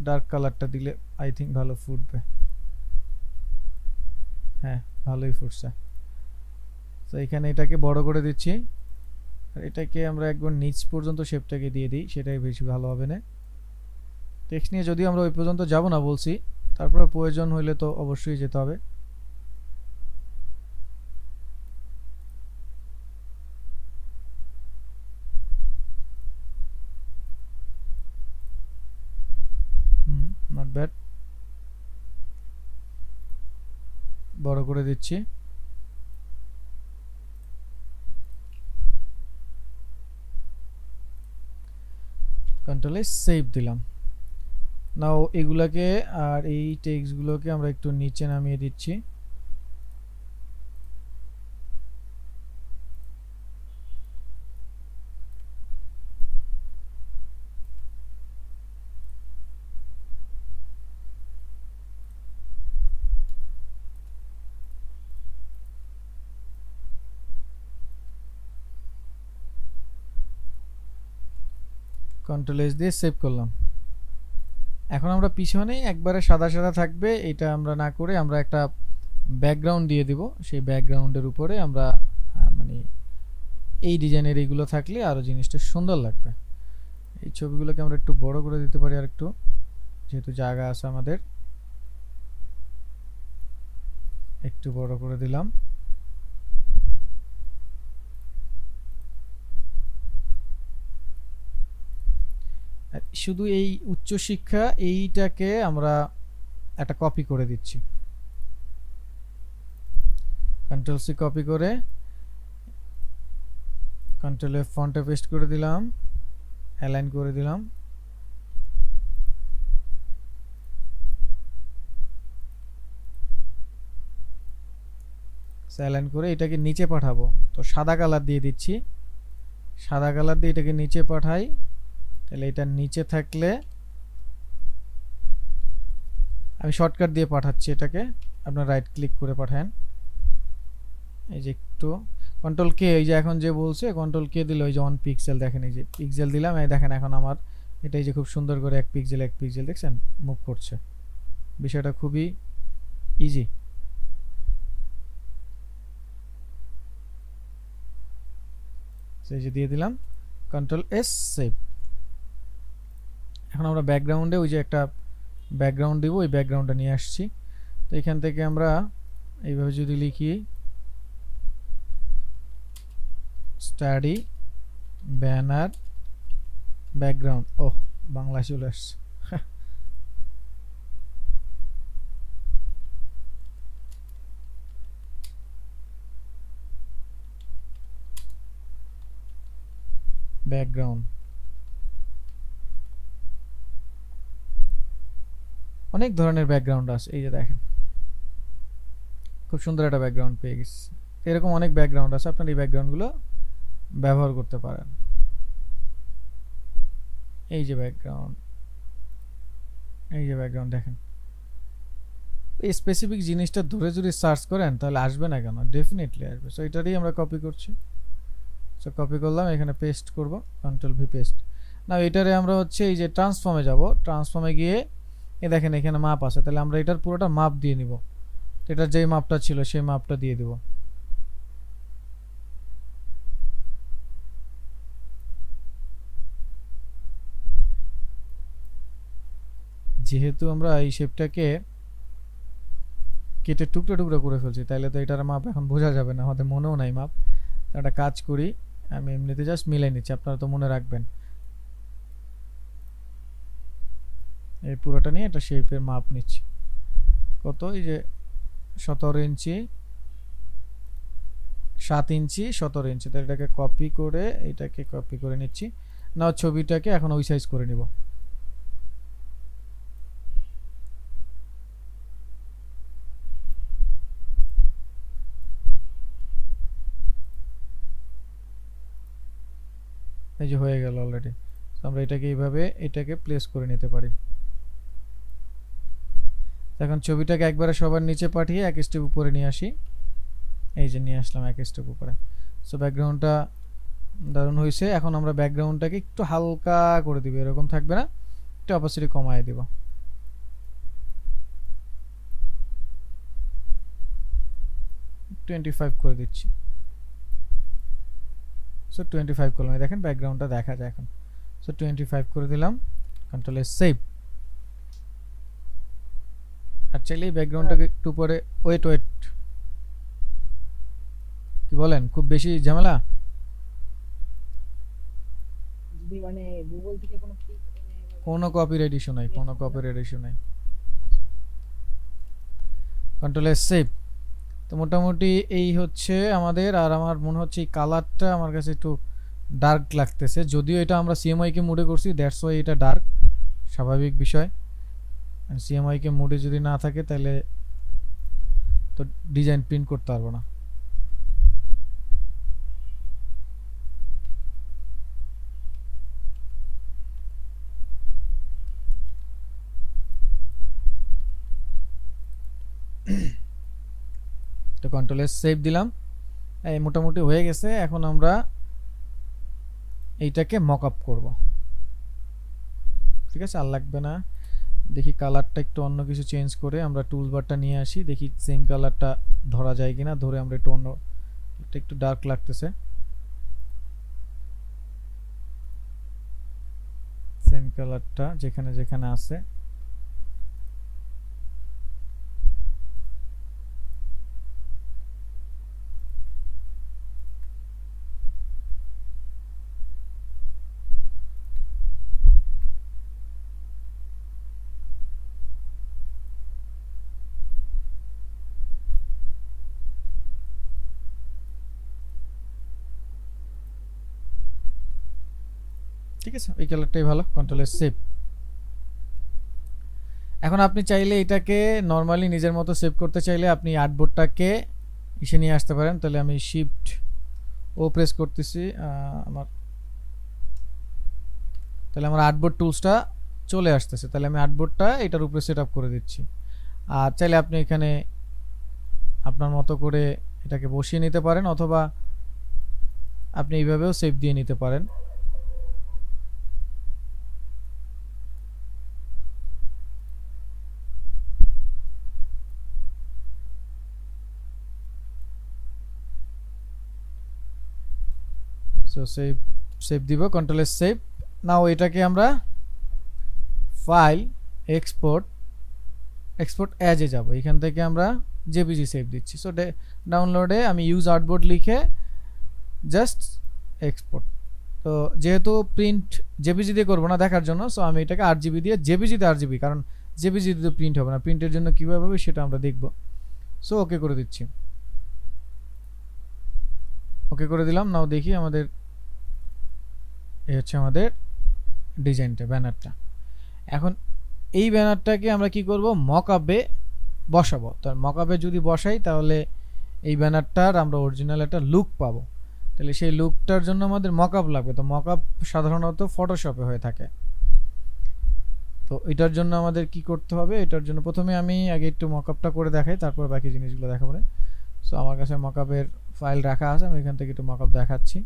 A: ডার্ক কালারটা দিলে আই থিঙ্ক ভালো ফুটবে। হ্যাঁ ভালোই ফুটছে। তো এখানে এটাকে বড় করে দিচ্ছি, আর এটাকে আমরা একবার নিচ পর্যন্ত শেপটাকে দিয়ে দিই, সেটাই বেশি ভালো হবে না। টেক্সট নিয়ে যদিও আমরা ওই পর্যন্ত যাব না বলছি, তারপরে প্রয়োজন হইলে তো অবশ্যই যেতে হবে। নট ব্যাড, বড় করে দিচ্ছি। কন্ট্রোলে সেভ দিলাম। নাও এগুলাকে আর এই টেক্সটগুলোকে আমরা একটু নিচে নামিয়ে দিচ্ছি। কন্ট্রোল এস দিয়ে সেভ করলাম। এখন আমরা পিছনে একবারে সাদা সাদা থাকবে এটা আমরা না করে আমরা একটা ব্যাকগ্রাউন্ড দিয়ে দিব। সেই ব্যাকগ্রাউন্ডের উপরে আমরা মানে এই ডিজাইনের এইগুলো থাকলে আরো জিনিসটা সুন্দর লাগবে। এই ছবিগুলোকে আমরা একটু বড় করে দিতে পারি আর একটু, যেহেতু জায়গা আছে আমাদের। একটু বড় করে দিলাম। শুধু এই উচ্চশিক্ষা এইটাকে আমরা একটা কপি করে দিচ্ছি। কন্ট্রোল সি কপি করে কন্ট্রোল এফ ফন্টে পেস্ট করে দিলাম, অ্যালাইন করে দিলাম। অ্যালাইন করে এটাকে নিচে পাঠাবো, তো সাদা কালার দিয়ে দিচ্ছি। সাদা কালার দিয়ে এটাকে নিচে পাঠাই, তাহলে এটা নিচে থাকলে আমি শর্টকাট দিয়ে পাঠাচ্ছি এটাকে, আপনার রাইট ক্লিক করে পাঠান। এই যে একটু কন্ট্রোল কে, এই যে এখন যে বলছে কন্ট্রোল কে দিলে ওই যে 1 পিক্সেল দেখেন, এই যে পিক্সেল দিলাম, এই দেখেন এখন আমার এটাই যে খুব সুন্দর করে 1 পিক্সেল 1 পিক্সেল দেখছেন মুভ করছে। বিষয়টা খুবই ইজি। সেই যে দিয়ে দিলাম কন্ট্রোল এস সেভ। এখন আমরা ব্যাকগ্রাউন্ডে ওই যে একটা ব্যাকগ্রাউন্ড দিব, ওই ব্যাকগ্রাউন্ডটা নিয়ে আসছি। তো এখান থেকে আমরা এইভাবে যদি লিখি স্টাডি ব্যানার ব্যাকগ্রাউন্ড, ও বাংলা চলে আসছে। ব্যাকগ্রাউন্ড অনেক ধরনের ব্যাকগ্রাউন্ড আছে, এই যে দেখেন খুব সুন্দর একটা ব্যাকগ্রাউন্ড পেয়ে গেছি। এরকম অনেক ব্যাকগ্রাউন্ড আছে, আপনারা এই ব্যাকগ্রাউন্ডগুলো ব্যবহার করতে পারেন। এই যে ব্যাকগ্রাউন্ড, এই যে ব্যাকগ্রাউন্ড দেখেন, এই স্পেসিফিক জিনিসটা ধরে যদি সার্চ করেন তাহলে আসবে না কেন? ডেফিনেটলি আসবে। সো এটারই আমরা কপি করছি। সো কপি করলাম, এখানে পেস্ট করব, কন্ট্রোল ভি পেস্ট। না এটারে আমরা হচ্ছে এই যে ট্রান্সফর্মে যাব, ট্রান্সফর্মে গিয়ে এই দেখেন এখানে মাপ আছে, তাহলে আমরা এটার পুরোটা মাপ দিয়ে নিব। এটার যেই মাপটা ছিল সেই মাপটা দিয়ে দিব। যেহেতু আমরা এই শেপটাকে কেটে টুকরো টুকরো করে ফেলছি, তাহলে তো এটার মাপ এখন বোঝা যাবে না, আমাদের মনেও নাই মাপ। তো একটা কাজ করি, আমি এমনিতে জাস্ট মিলাই নিচ্ছি, আপনারা তো মনে রাখবেন। এই পুরোটা নিয়ে একটা শেপের মাপ নিচ্ছি। কত? এই যে 17 ইঞ্চি, 7 ইঞ্চি, 17 ইঞ্চি। তাহলে এটাকে কপি করে এটাকে কপি করে নিচ্ছি। না ছবিটাকে এখন ওই সাইজ করে নিব। এই যে হয়ে গেল অলরেডি। আমরা এটাকে এইভাবে এটাকে প্লেস করে নিতে পারি। এখন ছবিটাকে একবারে সবার নিচে পাঠিয়ে এক স্টেপ উপরে নিয়ে আসি। এই যে নিয়ে আসলাম এক স্টেপ উপরে। সো ব্যাকগ্রাউন্ডটা দারুণ হয়েছে। এখন আমরা ব্যাকগ্রাউন্ডটাকে একটু হালকা করে দিব, এরকম থাকবে না, একটু অপাসিটি কমায় দিব। টোয়েন্টি 25 করে দিচ্ছি। সো 25 করলাম, দেখেন ব্যাকগ্রাউন্ডটা দেখা যায় এখন। সো 25 করে দিলাম, কন্ট্রোল এস সেভ। আর চাইলে ব্যাকগ্রাউন্ডটাকে একটু পরে ওয়েট ওয়েট, কি বলেন খুব বেশি ঝামেলা?
B: যদি মানে গুগল থেকে কোনো
A: কোনো কপিরাইট ইস্যু নাই, কোনো কপিরাইট ইস্যু নাই। Control S save. তো মোটামুটি এই হচ্ছে আমাদের। আর আমার মনে হচ্ছে এই কালারটা আমার কাছে একটু ডার্ক লাগতেছে, যদিও এটা আমরা সিএমআই কে মুডে করছি, দ্যাটস ওয়াই এটা ডার্ক, স্বাভাবিক বিষয়। সিএমআই কে মুডে যদি না থাকে তাহলে তো ডিজাইন প্রিন্ট করতে পারবো না। তো কন্ট্রোল এস সেভ দিলাম, এই মোটামুটি হয়ে গেছে। এখন আমরা এইটাকে মক আপ করবো। ঠিক আছে, আর লাগবে না। দেখি কালারটা একটু অন্য কিছু চেঞ্জ করে আমরা টুল বারটা নিয়ে আসি, দেখি সেম কালারটা ধরা যায় কিনা। ধরে আমরা একটু অন্য, একটু ডার্ক লাগতেছে, সেম কালারটা যেখানে যেখানে আছে। ঠিক আছে, এই কালারটাই ভালো, কন্ট্রোল এস সেভ। এখন আপনি চাইলে এটাকে নর্মালি নিজের মতো সেভ করতে চাইলে আপনি আর্টবোর্ডটাকে ইসে নিয়ে আসতে পারেন। তাহলে আমি শিফট ও প্রেস করতেছি, আমার তাহলে আমার আর্টবোর্ড টুলসটা চলে আসতেছে। তাহলে আমি আর্টবোর্ডটা এটার উপরে সেট আপ করে দিচ্ছি। আর চাইলে আপনি এখানে আপনার মতো করে এটাকে বসিয়ে নিতে পারেন, অথবা আপনি এইভাবেও সেভ দিয়ে নিতে পারেন। সো সেভ সেভ দিব, কন্ট্রোল এস সেভ। নাও এটাকে আমরা ফাইল এক্সপোর্ট অ্যাজে যাব, এখান থেকে আমরা জেপিজি সেভ দিচ্ছি। সো ডাউনলোডে আমি ইউজ আর্টবোর্ড লিখে জাস্ট এক্সপোর্ট। তো যেহেতু প্রিন্ট জেপিজি দিয়ে করবো না দেখার জন্য, সো আমি এটাকে আরজিবি দিয়ে, জেপিজিতে আরজিবি, কারণ জেপিজিতে তো প্রিন্ট হবে না, প্রিন্টের জন্য কীভাবে হবে সেটা আমরা দেখব। সো ওকে করে দিচ্ছি, ওকে করে দিলাম। নাও দেখি আমাদের এই হচ্ছে আমাদের ডিজাইনটা, ব্যানারটা। এখন এই ব্যানারটাকে আমরা কি করব, মকআপে বসাবো। তো মকআপে যদি বসাই তাহলে এই ব্যানারটার আমরা অরিজিনাল একটা লুক পাবো। তাহলে সেই লুকটার জন্য আমাদের মকআপ লাগবে। তো মকআপ সাধারণত ফটোশপে হয়ে থাকে। তো এটার জন্য আমাদের কি করতে হবে, এটার জন্য প্রথমে আমি আগে একটু মকআপটা করে দেখাই, তারপর বাকি জিনিসগুলো দেখাবো। সো আমার কাছে মকআপের ফাইল রাখা আছে, আমি এখান থেকে একটু মকআপ দেখাচ্ছি।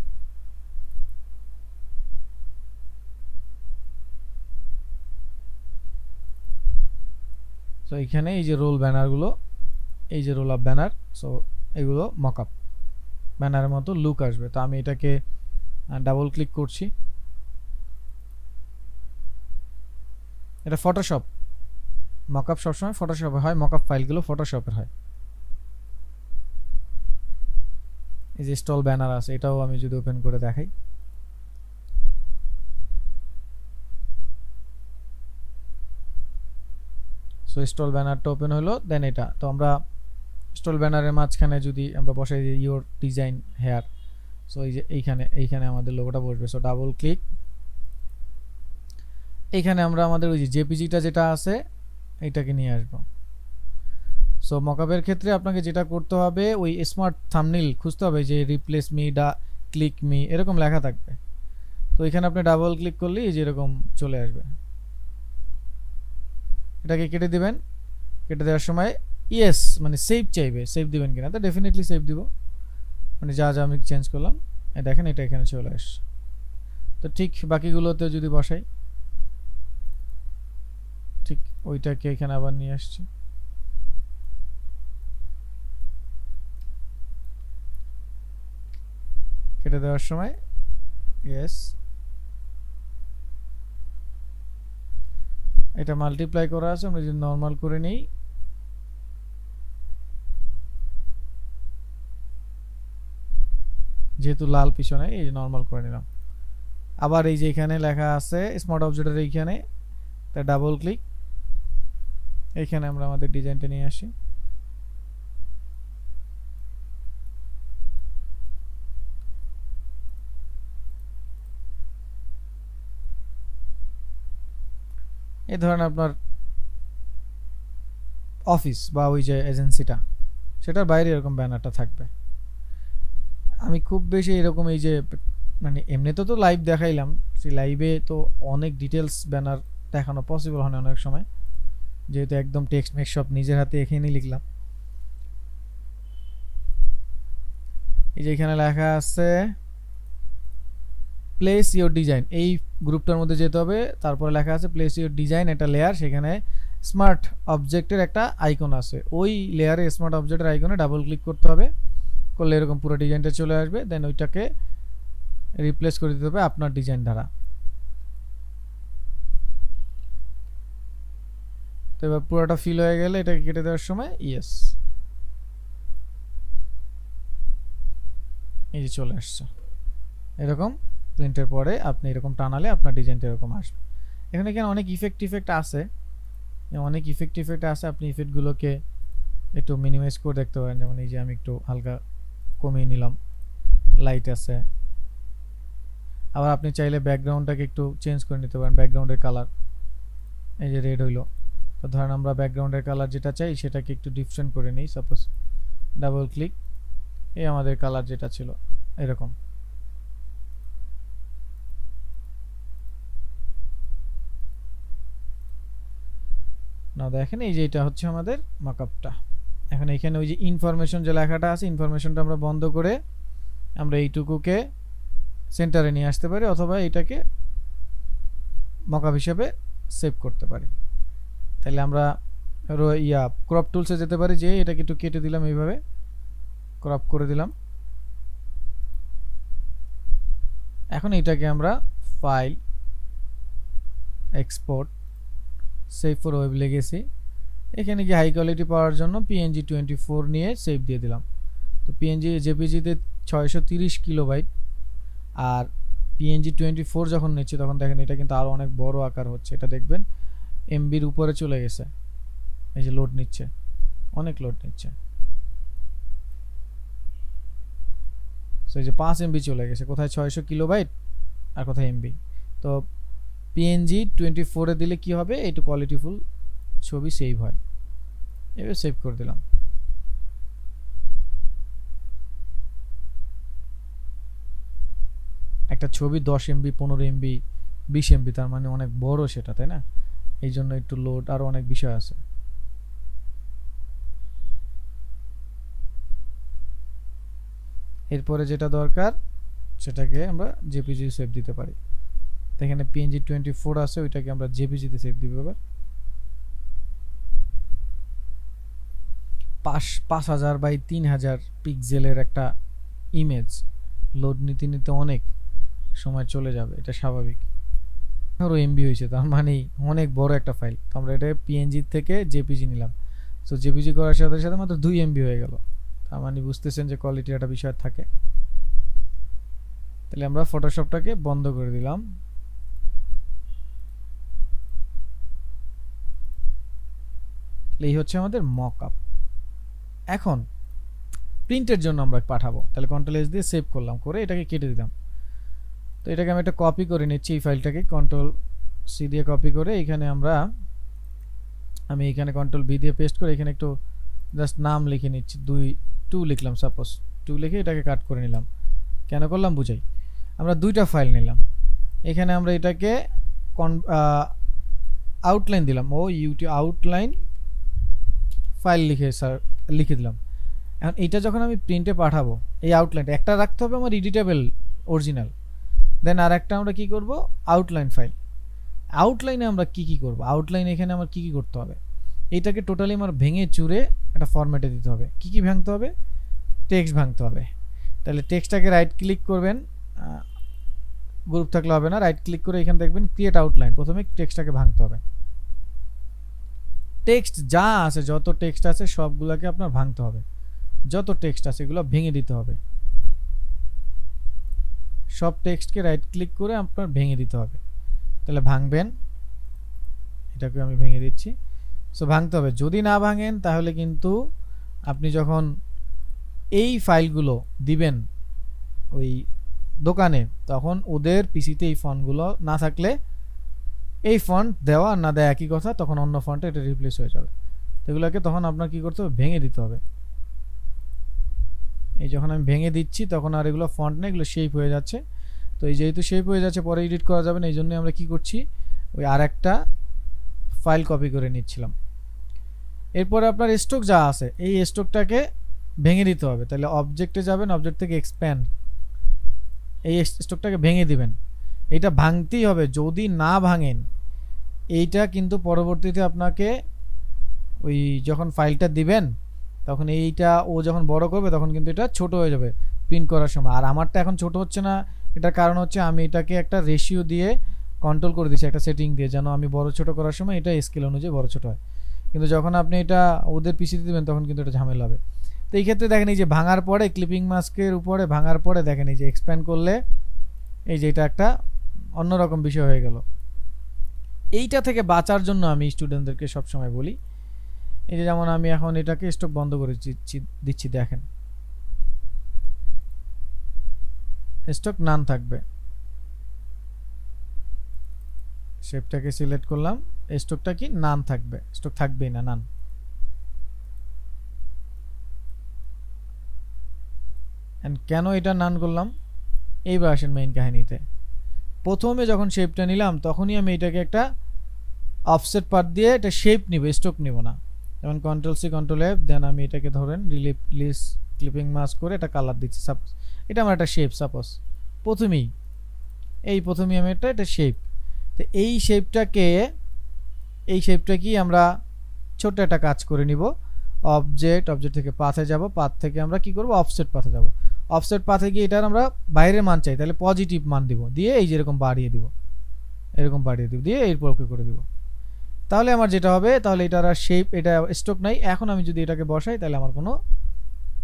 A: সো এখানে এই যে রোল ব্যানারগুলো, এই যে রোল আপ ব্যানার, সো এগুলো মকআপ ব্যানারের মতো লুক আসবে। তো আমি এটাকে ডাবল ক্লিক করছি। এটা ফটোশপ, মকআপ সবসময় ফটোশপে হয়, মকআপ ফাইলগুলো ফটোশপের হয়। এই যে স্টল ব্যানার আছে, এটাও আমি যদি ওপেন করে দেখাই, সো স্টল ব্যানারটা ওপেন হলো। দেন এটা তো আমরা স্টল ব্যানারের মাঝখানে যদি আমরা বসাই দিই ইওর ডিজাইন হেয়ার, সো এই যে এইখানে আমাদের লোগোটা বসবে। সো ডাবল ক্লিক, এইখানে আমরা আমাদের ওই যে জেপিজিটা যেটা আছে এইটাকে নিয়ে আসবো। সো মকআপের ক্ষেত্রে আপনাকে যেটা করতে হবে, ওই স্মার্ট থাম্বনেল খুঁজতে হবে, যে রিপ্লেস মি ক্লিক মি এরকম লেখা থাকবে। তো এখানে আপনি ডাবল ক্লিক করলেই এই যে এরকম চলে আসবে। এটাকে কেটে দিবেন, কেটে দেওয়ার সময় ইয়েস মানে সেভ চাইবে, সেভ দিবেন কিনা। তো ডেফিনেটলি সেভ দিব, মানে যা যা আমি চেঞ্জ করলাম দেখেন এটা এখানে চলে আসছে। তো ঠিক বাকিগুলোতে যদি বসাই, ঠিক ওইটাকে এখানে আবার নিয়ে আসছি। কেটে দেওয়ার সময় ইয়েস, এটা মাল্টিপ্লাই করা আছে, আমরা যদি নর্মাল করে নিই, যেহেতু লাল পিছনে এই যে নর্মাল করে নিলাম। আবার এই যে এখানে লেখা আছে স্মার্ট অবজেক্টের এইখানে, তা ডাবল ক্লিক, এইখানে আমরা আমাদের ডিজাইনটা নিয়ে আসি। এই ধরেন আপনার অফিস বা ওই যে এজেন্সিটা, সেটার বাইরে এরকম ব্যানারটা থাকবে। আমি খুব বেশি এরকম এই যে মানে এমনিতে তো লাইভ দেখাইলাম, সেই লাইভে তো অনেক ডিটেলস ব্যানার দেখানো পসিবল হয় না অনেক সময়, যেহেতু একদম টেক্সট মেক্স সব নিজের হাতে এখানেই লিখলাম। এই যে এখানে লেখা আছে প্লেস ইওর ডিজাইন, এই গ্রুপটার মধ্যে যেতে হবে, তারপরে লেখা আছে প্লেস ইওর ডিজাইন, একটা লেয়ার, সেখানে স্মার্ট অবজেক্টের একটা আইকন আছে, ওই লেয়ারে স্মার্ট অবজেক্টের আইকনে ডাবল ক্লিক করতে হবে, করলে এরকম পুরো ডিজাইনটা চলে আসবে। দেন ওইটাকে রিপ্লেস করে দিতে হবে আপনার ডিজাইন দ্বারা। তো এবার পুরোটা ফিল হয়ে গেলে এটাকে কেটে দেওয়ার সময় ইয়েস, এই যে চলে আসছে এরকম। প্রিন্টের পরে আপনি এরকম টানালে আপনার ডিজাইনটা এরকম আসবে। এখানে অনেক ইফেক্ট আছে, আপনি ইফেক্টগুলোকে একটু মিনিমাইজ করে দেখতে পারেন। যেমন এই যে আমি একটু হালকা কমিয়ে নিলাম, লাইট আছে। আবার আপনি চাইলে ব্যাকগ্রাউন্ডটাকে একটু চেঞ্জ করে নিতে পারেন, ব্যাকগ্রাউন্ডের কালার এই যে রেড হইলো, তো ধরেন আমরা ব্যাকগ্রাউন্ডের কালার যেটা চাই সেটাকে একটু ডিফারেন্ট করে নিই। সাপোজ ডাবল ক্লিক, এই আমাদের কালার যেটা ছিল এরকম। না দেখেন এই যে এটা হচ্ছে আমাদের মকআপটা। এখন এখানে ওই যে ইনফরমেশন যে লেখাটা আছে, ইনফরমেশনটা আমরা বন্ধ করে আমরা এইটুকুকে সেন্টারে নিয়ে আসতে পারি, অথবা এটাকে মকআপ হিসেবে সেভ করতে পারি। তাহলে আমরা ক্রপ টুলসে যেতে পারি, যে এটাকে একটু কেটে দিলাম, এইভাবে ক্রপ করে দিলাম। এখন এটাকে আমরা file, export, save for web legacy, এখানে কি হাই কোয়ালিটি পাওয়ার জন্য পিএনজি 24 নিয়ে সেভ দিয়ে দিলাম। তো পিএনজি জেপিজিতে 630 কিলোবাইট, আর পিএনজি 24 যখন নিচ্ছে তখন দেখেন এটা কিন্তু আরো অনেক বড় আকার হচ্ছে, এটা দেখবেন এমবির উপরে চলে গেছে। এই যে লোড নিচ্ছে, অনেক লোড নিচ্ছে, সো এই যে 5 এমবি চলে গেছে, কোথায় 600 কিলোবাইট আর কোথায় এমবি। তো পিএনজি 24 এ দিলে কি হবে, একটু কোয়ালিটিফুল ছবি সেভ হয়। এবার সেভ করে দিলাম। একটা ছবি 10 এমবি, 15 এমবি, 20 এমবি, তার মানে অনেক বড় সেটা, তাই না? এই জন্য একটু লোড আরো অনেক বিষয় আছে। এরপরে যেটা দরকার সেটাকে আমরা জেপিজি সেভ দিতে পারি। এখানে পিএনজি 24 আছে, ওইটাকে আমরা জেপিজিতে সেভ দিব। এবার 5000 বাই 3000 পিক্সেলের একটা ইমেজ লোড নিতে নিতে অনেক সময় চলে যাবে, এটা স্বাভাবিক। আরো এমবি হয়েছে, তার মানে অনেক বড় একটা ফাইল। তো আমরা এটা পিএনজি থেকে জেপিজি নিলাম, সো জেপিজি করার সাথে সাথে মাত্র 2 এমবি হয়ে গেল। তার মানে বুঝতেছেন যে কোয়ালিটির একটা বিষয় থাকে। তাহলে আমরা ফটোশপটাকে বন্ধ করে দিলাম। এই হচ্ছে আমাদের মকআপ। এখন প্রিন্টের জন্য আমরা পাঠাবো, তাহলে কন্ট্রোল এস দিয়ে সেভ করলাম, করে এটাকে কেটে দিলাম। তো এটাকে আমি একটা কপি করে নিচ্ছি, এই ফাইলটাকে কন্ট্রোল সি দিয়ে কপি করে এখানে আমি এখানে কন্ট্রোল বি দিয়ে পেস্ট করে এখানে একটু জাস্ট নাম লিখে নিচ্ছি, 2 লিখলাম, সাপোজ 2 লিখে এটাকে কাট করে নিলাম। কেন করলাম বুঝাই। আমরা দুইটা ফাইল নিলাম, এখানে আমরা এটাকে আউটলাইন দিলাম, আউটলাইন ফাইল লিখে দিলাম। এখন এটা যখন আমি প্রিন্টে পাঠাবো, এই আউটলাইনটা একটা রাখতে হবে আমার এডিটেবল অরিজিনাল, দেন আর একটা আমরা কি করব, আউটলাইন ফাইল। আউটলাইনে আমরা কি করব, আউটলাইনে এখানে আমার কি করতে হবে, এইটাকে টোটালি আমার ভেঙে চুরে একটা ফরম্যাটে দিতে হবে। কি ভাঙতে হবে, টেক্সট ভাঙতে হবে। তাহলে টেক্সটটাকে রাইট ক্লিক করবেন, গ্রুপ থাকলে হবে না, রাইট ক্লিক করে এখানে দেখবেন ক্রিয়েট আউটলাইন, প্রথমে টেক্সটটাকে ভাঙতে হবে। টেক্সট যা আছে, যত টেক্সট আছে সবগুলোকে আপনার ভাঙতে হবে, যত টেক্সট আছে এগুলো ভেঙে দিতে হবে। সব টেক্সটকে রাইট ক্লিক করে আপনার ভেঙে দিতে হবে। তাহলে ভাঙবেন, এটাকে আমি ভেঙে দিচ্ছি। সো ভাঙতে হবে, যদি না ভাঙেন তাহলে কিন্তু আপনি যখন এই ফাইলগুলো দিবেন ওই দোকানে, তখন ওদের পিসিতে এই ফন্টগুলো না থাকলে, এই ফন্ট দেওয়া আর না দেওয়া একই কথা, তখন অন্য ফন্টে এটা রিপ্লেস হয়ে যাবে। এগুলোকে তখন আপনার কি করতে হবে, ভেঙে দিতে হবে। এই যখন আমি ভেঙে দিচ্ছি তখন আর এগুলো ফন্ট নেই, এগুলো শেপ হয়ে যাচ্ছে। তো এই যেহেতু শেপ হয়ে যাচ্ছে, পরে এডিট করা যাবে না, এই জন্য আমরা কি করছি, ওই আর একটা ফাইল কপি করে নিচ্ছিলাম। এরপরে আপনার স্টক যা আছে, এই স্টকটাকে ভেঙে দিতে হবে। তাহলে অবজেক্টে যাবেন, অবজেক্ট থেকে এক্সপ্যান্ড, এই স্টকটাকে ভেঙে দিবেন, এটা ভাঙতেই হবে, যদি না ভাঙেন এইটা কিন্তু পরবর্তীতে আপনাকে ওই যখন ফাইলটা দিবেন তখন এইটা ও যখন বড় করবে তখন কিন্তু এটা ছোট হয়ে যাবে প্রিন্ট করার সময়। আর আমারটা এখন ছোট হচ্ছে না, এটার কারণ হচ্ছে আমি এটাকে একটা রেশিও দিয়ে কন্ট্রোল করে দিচ্ছি, একটা সেটিং দিয়ে, যেন আমি বড় ছোট করার সময় এটা স্কেল অনুযায়ী বড় ছোট হয়। কিন্তু যখন আপনি এটা ওদের পিসিতে দিবেন তখন কিন্তু এটা ঝামেলা হবে। তো এই ক্ষেত্রে দেখেন এই যে ভাঙার পরে ক্লিপিং মাস্কের উপরে ভাঙার পরে দেখেন এই যে এক্সপ্যান্ড করলে এই যে এটা একটা অন্যরকম বিষয় হয়ে গেল। এইটা থেকে বাঁচার জন্য আমি স্টুডেন্টদেরকে সবসময় বলি, এই যে যেমন আমি এখন এটাকে স্টক বন্ধ করে দিচ্ছি, দেখেন স্টক নান থাকবে, শেপটাকে সিলেক্ট করলাম, স্টকটা কি নান থাকবে, স্টক থাকবেই না, নান। এন্ড কেন এটা নান করলাম, এইবার আসেন মেইন কাহিনীতে। প্রথমে যখন শেপটা নিলাম তখনই আমি এটাকে একটা অফসেট পার্ট দিয়ে এটা শেপ নিব, স্টক নিব না। যেমন কন্ট্রোল সি কন্ট্রোল এফ, দেন আমি এটাকে ধরেন রিলিজ ক্লিপিং মাস্ক করে এটা কালার দিচ্ছি। সাপোজ এটা আমার একটা শেপ, সাপোজ প্রথমেই আমি এটা শেপ। তো এই শেপটা কি আমরা ছোট্ট একটা কাজ করে নিব। অবজেক্ট থেকে পাথে যাব, পাথ থেকে আমরা কি করব, অফসেট পাথে যাব। অফসেট পাথে গিয়ে এটার আমরা বাইরের মান চাই, তাহলে পজিটিভ মান দিব, দিয়ে এই যেরকম বাড়িয়ে দিব, এরকম বাড়িয়ে দিব, দিয়ে এরপর ওকে করে দিব। তাহলে আমার যেটা হবে, তাহলে এটার আর শেপ, এটা স্টক নাই। এখন আমি যদি এটাকে বসাই তাহলে আমার কোনো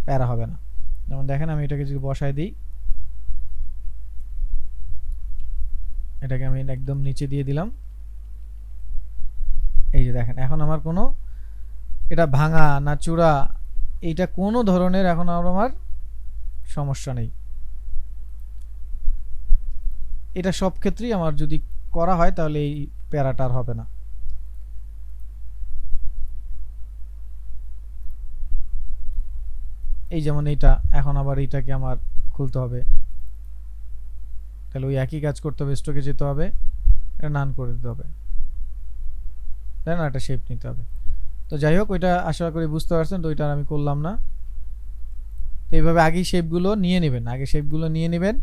A: প্যারা হবে না। যেমন দেখেন আমি এটাকে যদি বসাই দিই, এটাকে আমি একদম নিচে দিয়ে দিলাম, এই যে দেখেন এখন আমার কোনো এটা ভাঙা না চূড়া এইটা কোনো ধরনের এখন আমার সমস্যা নেই। এটা সব ক্ষেত্রেই আমার যদি করা হয় তাহলে এই প্যারাটার হবে না। এই যেমন এইটা, এখন আবার এইটাকে আমার খুলতে হবে, তাহলে ওই একই কাজ করতে হবে, স্টকে যেতে হবে, এটা নান করে দিতে হবে, তাই না, একটা শেপ নিতে হবে। তো যাই হোক, ওইটা আশা করি বুঝতে পারছেন, তো ওইটা আমি করলাম না। তো এইভাবে আগেই শেপগুলো নিয়ে নেবেন,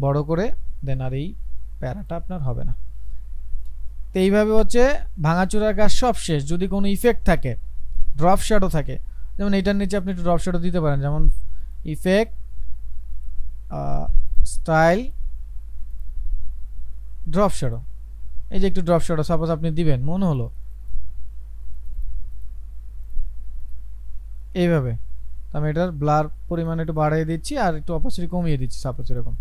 A: বড় করে, দেন আর এই প্যারাটা আপনার হবে না। তো এইভাবে হচ্ছে ভাঙাচোরার কাজ সব শেষ। যদি কোনো ইফেক্ট থাকে, ড্রপ শ্যাডো থাকে, যেমন এইটার নিচে আপনি একটু ড্রপ শ্যাডো দিতে পারেন, যেমন ইফেক্ট স্টাইল ড্রপ শ্যাডো, এই যে একটু ড্রপ শ্যাডো সাপোজ আপনি দিবেন, মনে হলো এইভাবে, আমি এটার ব্লার পরিমাণ একটু বাড়িয়ে দিচ্ছি আর একটু অপাসিটি কমিয়ে দিচ্ছি, সাপোজ এরকম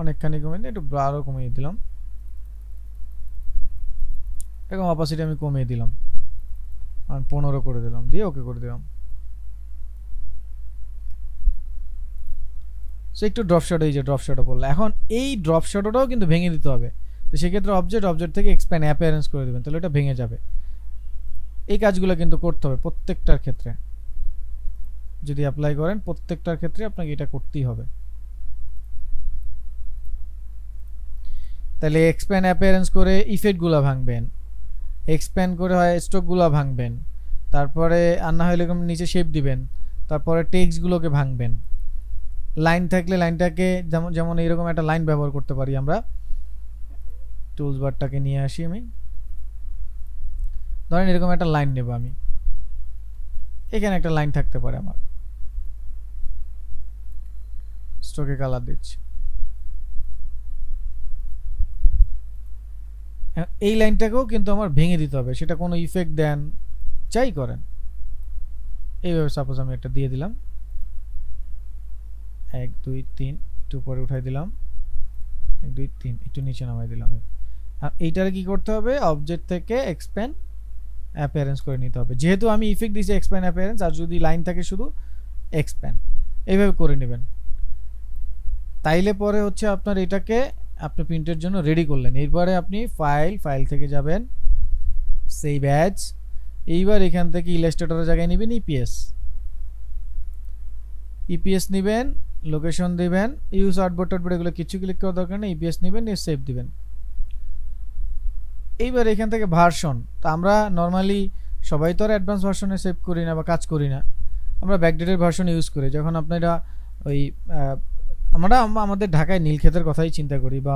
A: অনেকখানি কমিয়ে দিয়ে একটু ব্লারও কমিয়ে দিলাম, এরকম অপাসিটি আমি কমিয়ে দিলাম, আমি 15 করে দিলাম, দিয়ে ওকে করে দিলাম। সো একটু ড্রপ শ্যাডো, এই যে ড্রপ শ্যাডো বললো, এখন এই ড্রপ শ্যাডোটাও কিন্তু ভেঙে দিতে হবে। তো সেক্ষেত্রে অবজেক্ট থেকে এক্সপ্যান্ড অ্যাপিয়ারেন্স করে দেবেন, তাহলে এটা ভেঙে যাবে। এই কাজগুলো কিন্তু করতে হবে প্রত্যেকটার ক্ষেত্রে, যদি অ্যাপ্লাই করেন প্রত্যেকটার ক্ষেত্রে আপনাকে এটা করতেই হবে। তাহলে এক্সপ্যান্ড অ্যাপিয়ারেন্স করে ইফেক্টগুলো ভাঙবেন, এক্সপ্যান্ড করে হয় স্টকগুলো ভাঙবেন, তারপরে আর না হলে এরকম নিচে শেপ দিবেন, তারপরে টেক্সটগুলোকে ভাঙবেন। লাইন থাকলে লাইনটাকে যেমন এইরকম একটা লাইন ব্যবহার করতে পারি আমরা। টুলস বারটাকে নিয়ে আসি, আমি ধরেন এরকম একটা লাইন নেব, আমি এখানে একটা লাইন থাকতে পারে আমার, স্ট্রোকে কালার দিচ্ছি, এই লাইনটাকেও কিন্তু আমার ভেঙে দিতে হবে, সেটা কোনো ইফেক্ট দেন যাই করেন। এইভাবে সাপোজ আমি একটা দিয়ে দিলাম, 1 2 3 একটু উপরে উঠাই দিলাম, 1 2 3 একটু নিচে নামাই দিলাম। আর এইটারে কি করতে হবে, অবজেক্ট থেকে এক্সপ্যান্ড অ্যাপিয়ারেন্স করে নিতে হবে, যেহেতু আমি ইফেক্ট দিয়েছি এক্সপ্যান্ড অ্যাপিয়ারেন্স, আর যদি লাইন থাকে শুধু এক্সপ্যান্ড, এইভাবে করে নেবেন। তাইলে পরে হচ্ছে আপনার এটাকে আপনি প্রিন্টের জন্য রেডি করলেন। এরপরে আপনি ফাইল থেকে যাবেন সেভ অ্যাজ, এইবার এখান থেকে ইলাস্ট্রেটরের জায়গায় নেবেন ইপিএস নেবেন, লোকেশন দিবেন, ইউজ আর্টবোর্ড এগুলো কিছু ক্লিক করার দরকার নেই, ইপিএস নেবেন, নিয়ে সেভ দিবেন। এইবার এখান থেকে ভার্সন, তো আমরা নর্মালি সবাই তো আর অ্যাডভান্স ভার্সনে সেভ করি না বা কাজ করি না, আমরা ব্যাকডেটেড ভার্সন ইউজ করি। যখন আপনারা ওই আমরা আমাদের ঢাকায় নীলক্ষেতের কথাই চিন্তা করি বা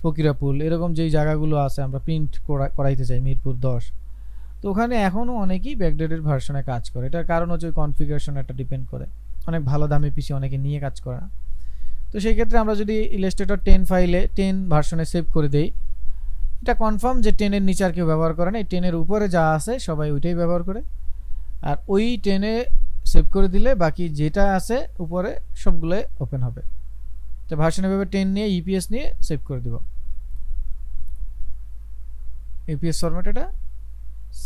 A: ফকিরাপুল এরকম যেই জায়গাগুলো আছে আমরা প্রিন্ট করাইতে চাই, মিরপুর 10, তো ওখানে এখনও অনেকেই ব্যাকডেটেড ভার্সনে কাজ করে। এটার কারণ হচ্ছে ওই কনফিগারেশন একটা ডিপেন্ড করে, অনেক ভালো দামি পিসি অনেকে নিয়ে কাজ করে না। তো সেই ক্ষেত্রে আমরা যদি ইলাস্ট্রেটর 10 ফাইলে 10 ভার্সনে সেভ করে দেই, এটা কনফার্ম যে 10-এর নিচে আর কেউ ব্যবহার করে না, এই 10-এর উপরে যা আছে সবাই ওইটাই ব্যবহার করে। আর ওই 10-এ সেভ করে দিলে বাকি যেটা আছে উপরে সবগুলো ওপেন হবে। তো ভার্সন এভাবে 10 নিয়ে ইপিএস নিয়ে সেভ করে দিব, ইপিএস ফরম্যাট, এটা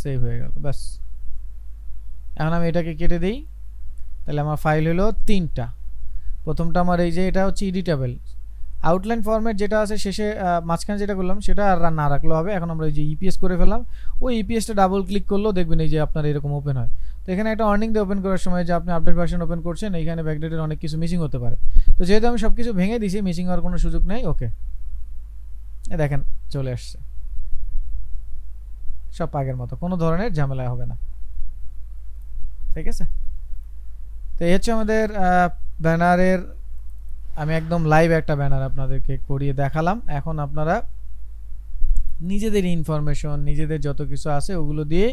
A: সেভ হয়ে গেল, ব্যাস। এখন আমি এটাকে কেটে দিই, তাহলে আমার ফাইল হলো 3টা। প্রথমটা আমার এই যে এটা হচ্ছে এডিটেবল আউটলাইন ফরম্যাট, যেটা আছে শেষে মাঝখানে যেটা করলাম সেটা আর না রাখলেও হবে। এখন আমরা এই যে ইপিএস করে ফেললাম, ওই ইপিএসটা ডাবল ক্লিক করলেও দেখবেন এই যে আপনার এরকম ওপেন হয়। তো এখানে একটা ওয়ার্নিং দিয়ে ওপেন করার সময় যে আপনি আপডেট ভার্সন ওপেন করছেন, এইখানে ব্যাকডেটের অনেক কিছু মিসিং হতে পারে। তো যেহেতু আমি সব কিছু ভেঙে দিছি, মিসিং হওয়ার কোনো সুযোগ নেই। ওকে, দেখেন চলে আসছে সব আগের মতো, কোনো ধরনের ঝামেলা হবে না, ঠিক আছে। তো এই হচ্ছে আমাদের ব্যানারের, আমি একদম লাইভ একটা ব্যানার আপনাদেরকে করিয়ে দেখালাম। এখন আপনারা নিজেদের ইনফরমেশন, নিজেদের যত কিছু আছে ওগুলো দিয়ে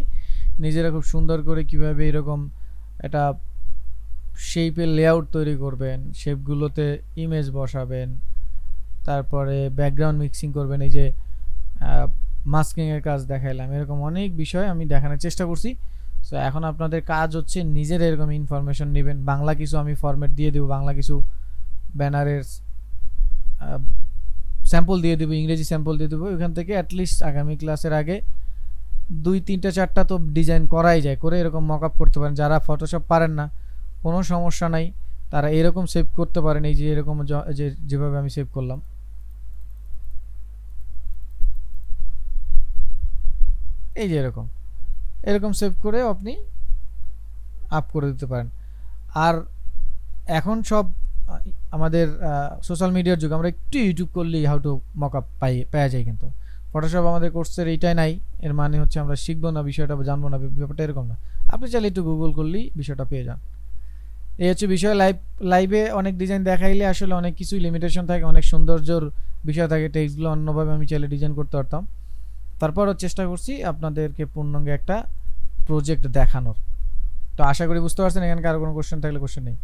A: নিজেরা খুব সুন্দর করে কিভাবে এরকম একটা শেপের লেআউট তৈরি করবেন, শেপগুলোতে ইমেজ বসাবেন, তারপরে ব্যাকগ্রাউন্ড মিক্সিং করবেন, এই যে মাস্কিংয়ের কাজ দেখাইলাম, এরকম অনেক বিষয় আমি দেখানোর চেষ্টা করছি। সো এখন আপনাদের কাজ হচ্ছে নিজের এরকম ইনফরমেশন নেবেন। বাংলা কিছু আমি ফরম্যাট দিয়ে দেবো, বাংলা কিছু ব্যানারের স্যাম্পল দিয়ে দেবো, ইংরেজি স্যাম্পল দিয়ে দেবো। এখান থেকে অ্যাটলিস্ট আগামী ক্লাসের আগে 2, 3, 4টা তো ডিজাইন করাই যায়, করে এরকম মক আপ করতে পারেন। যারা ফটোশপ পারেন না কোনো সমস্যা নাই, তারা এরকম সেভ করতে পারেন, এই যে এরকম যেভাবে আমি সেভ করলাম, এই যে এরকম এরকম সেভ করে আপনি আপ করে দিতে পারেন। আর এখন সব আমাদের সোশ্যাল মিডিয়ার যুগ, আমরা একটু ইউটিউব করলেই হাউ টু মক আপ পাওয়া যায়, কিন্তু ফটোশপ আমাদের কোর্সের এইটাই নাই। এর মানে হচ্ছে আমরা শিখবো না বিষয়টা বা জানবো না, ব্যাপারটা এরকম না। আপনি চাইলে একটু গুগল করলেই বিষয়টা পেয়ে যান। এই হচ্ছে বিষয়। লাইভে অনেক ডিজাইন দেখাইলে আসলে অনেক কিছুই লিমিটেশন থাকে, অনেক সৌন্দর্যর বিষয় থাকে, টেক্সটগুলো অন্যভাবে আমি চাইলে ডিজাইন করতে পারতাম। তারপরও চেষ্টা করছি আপনাদেরকে পূর্ণাঙ্গ একটা প্রজেক্ট দেখানোর। তো আশা করি বুঝতে পারছেন। এখানে কারো কোনো কোশ্চেন থাকলে কোশ্চেন নেই।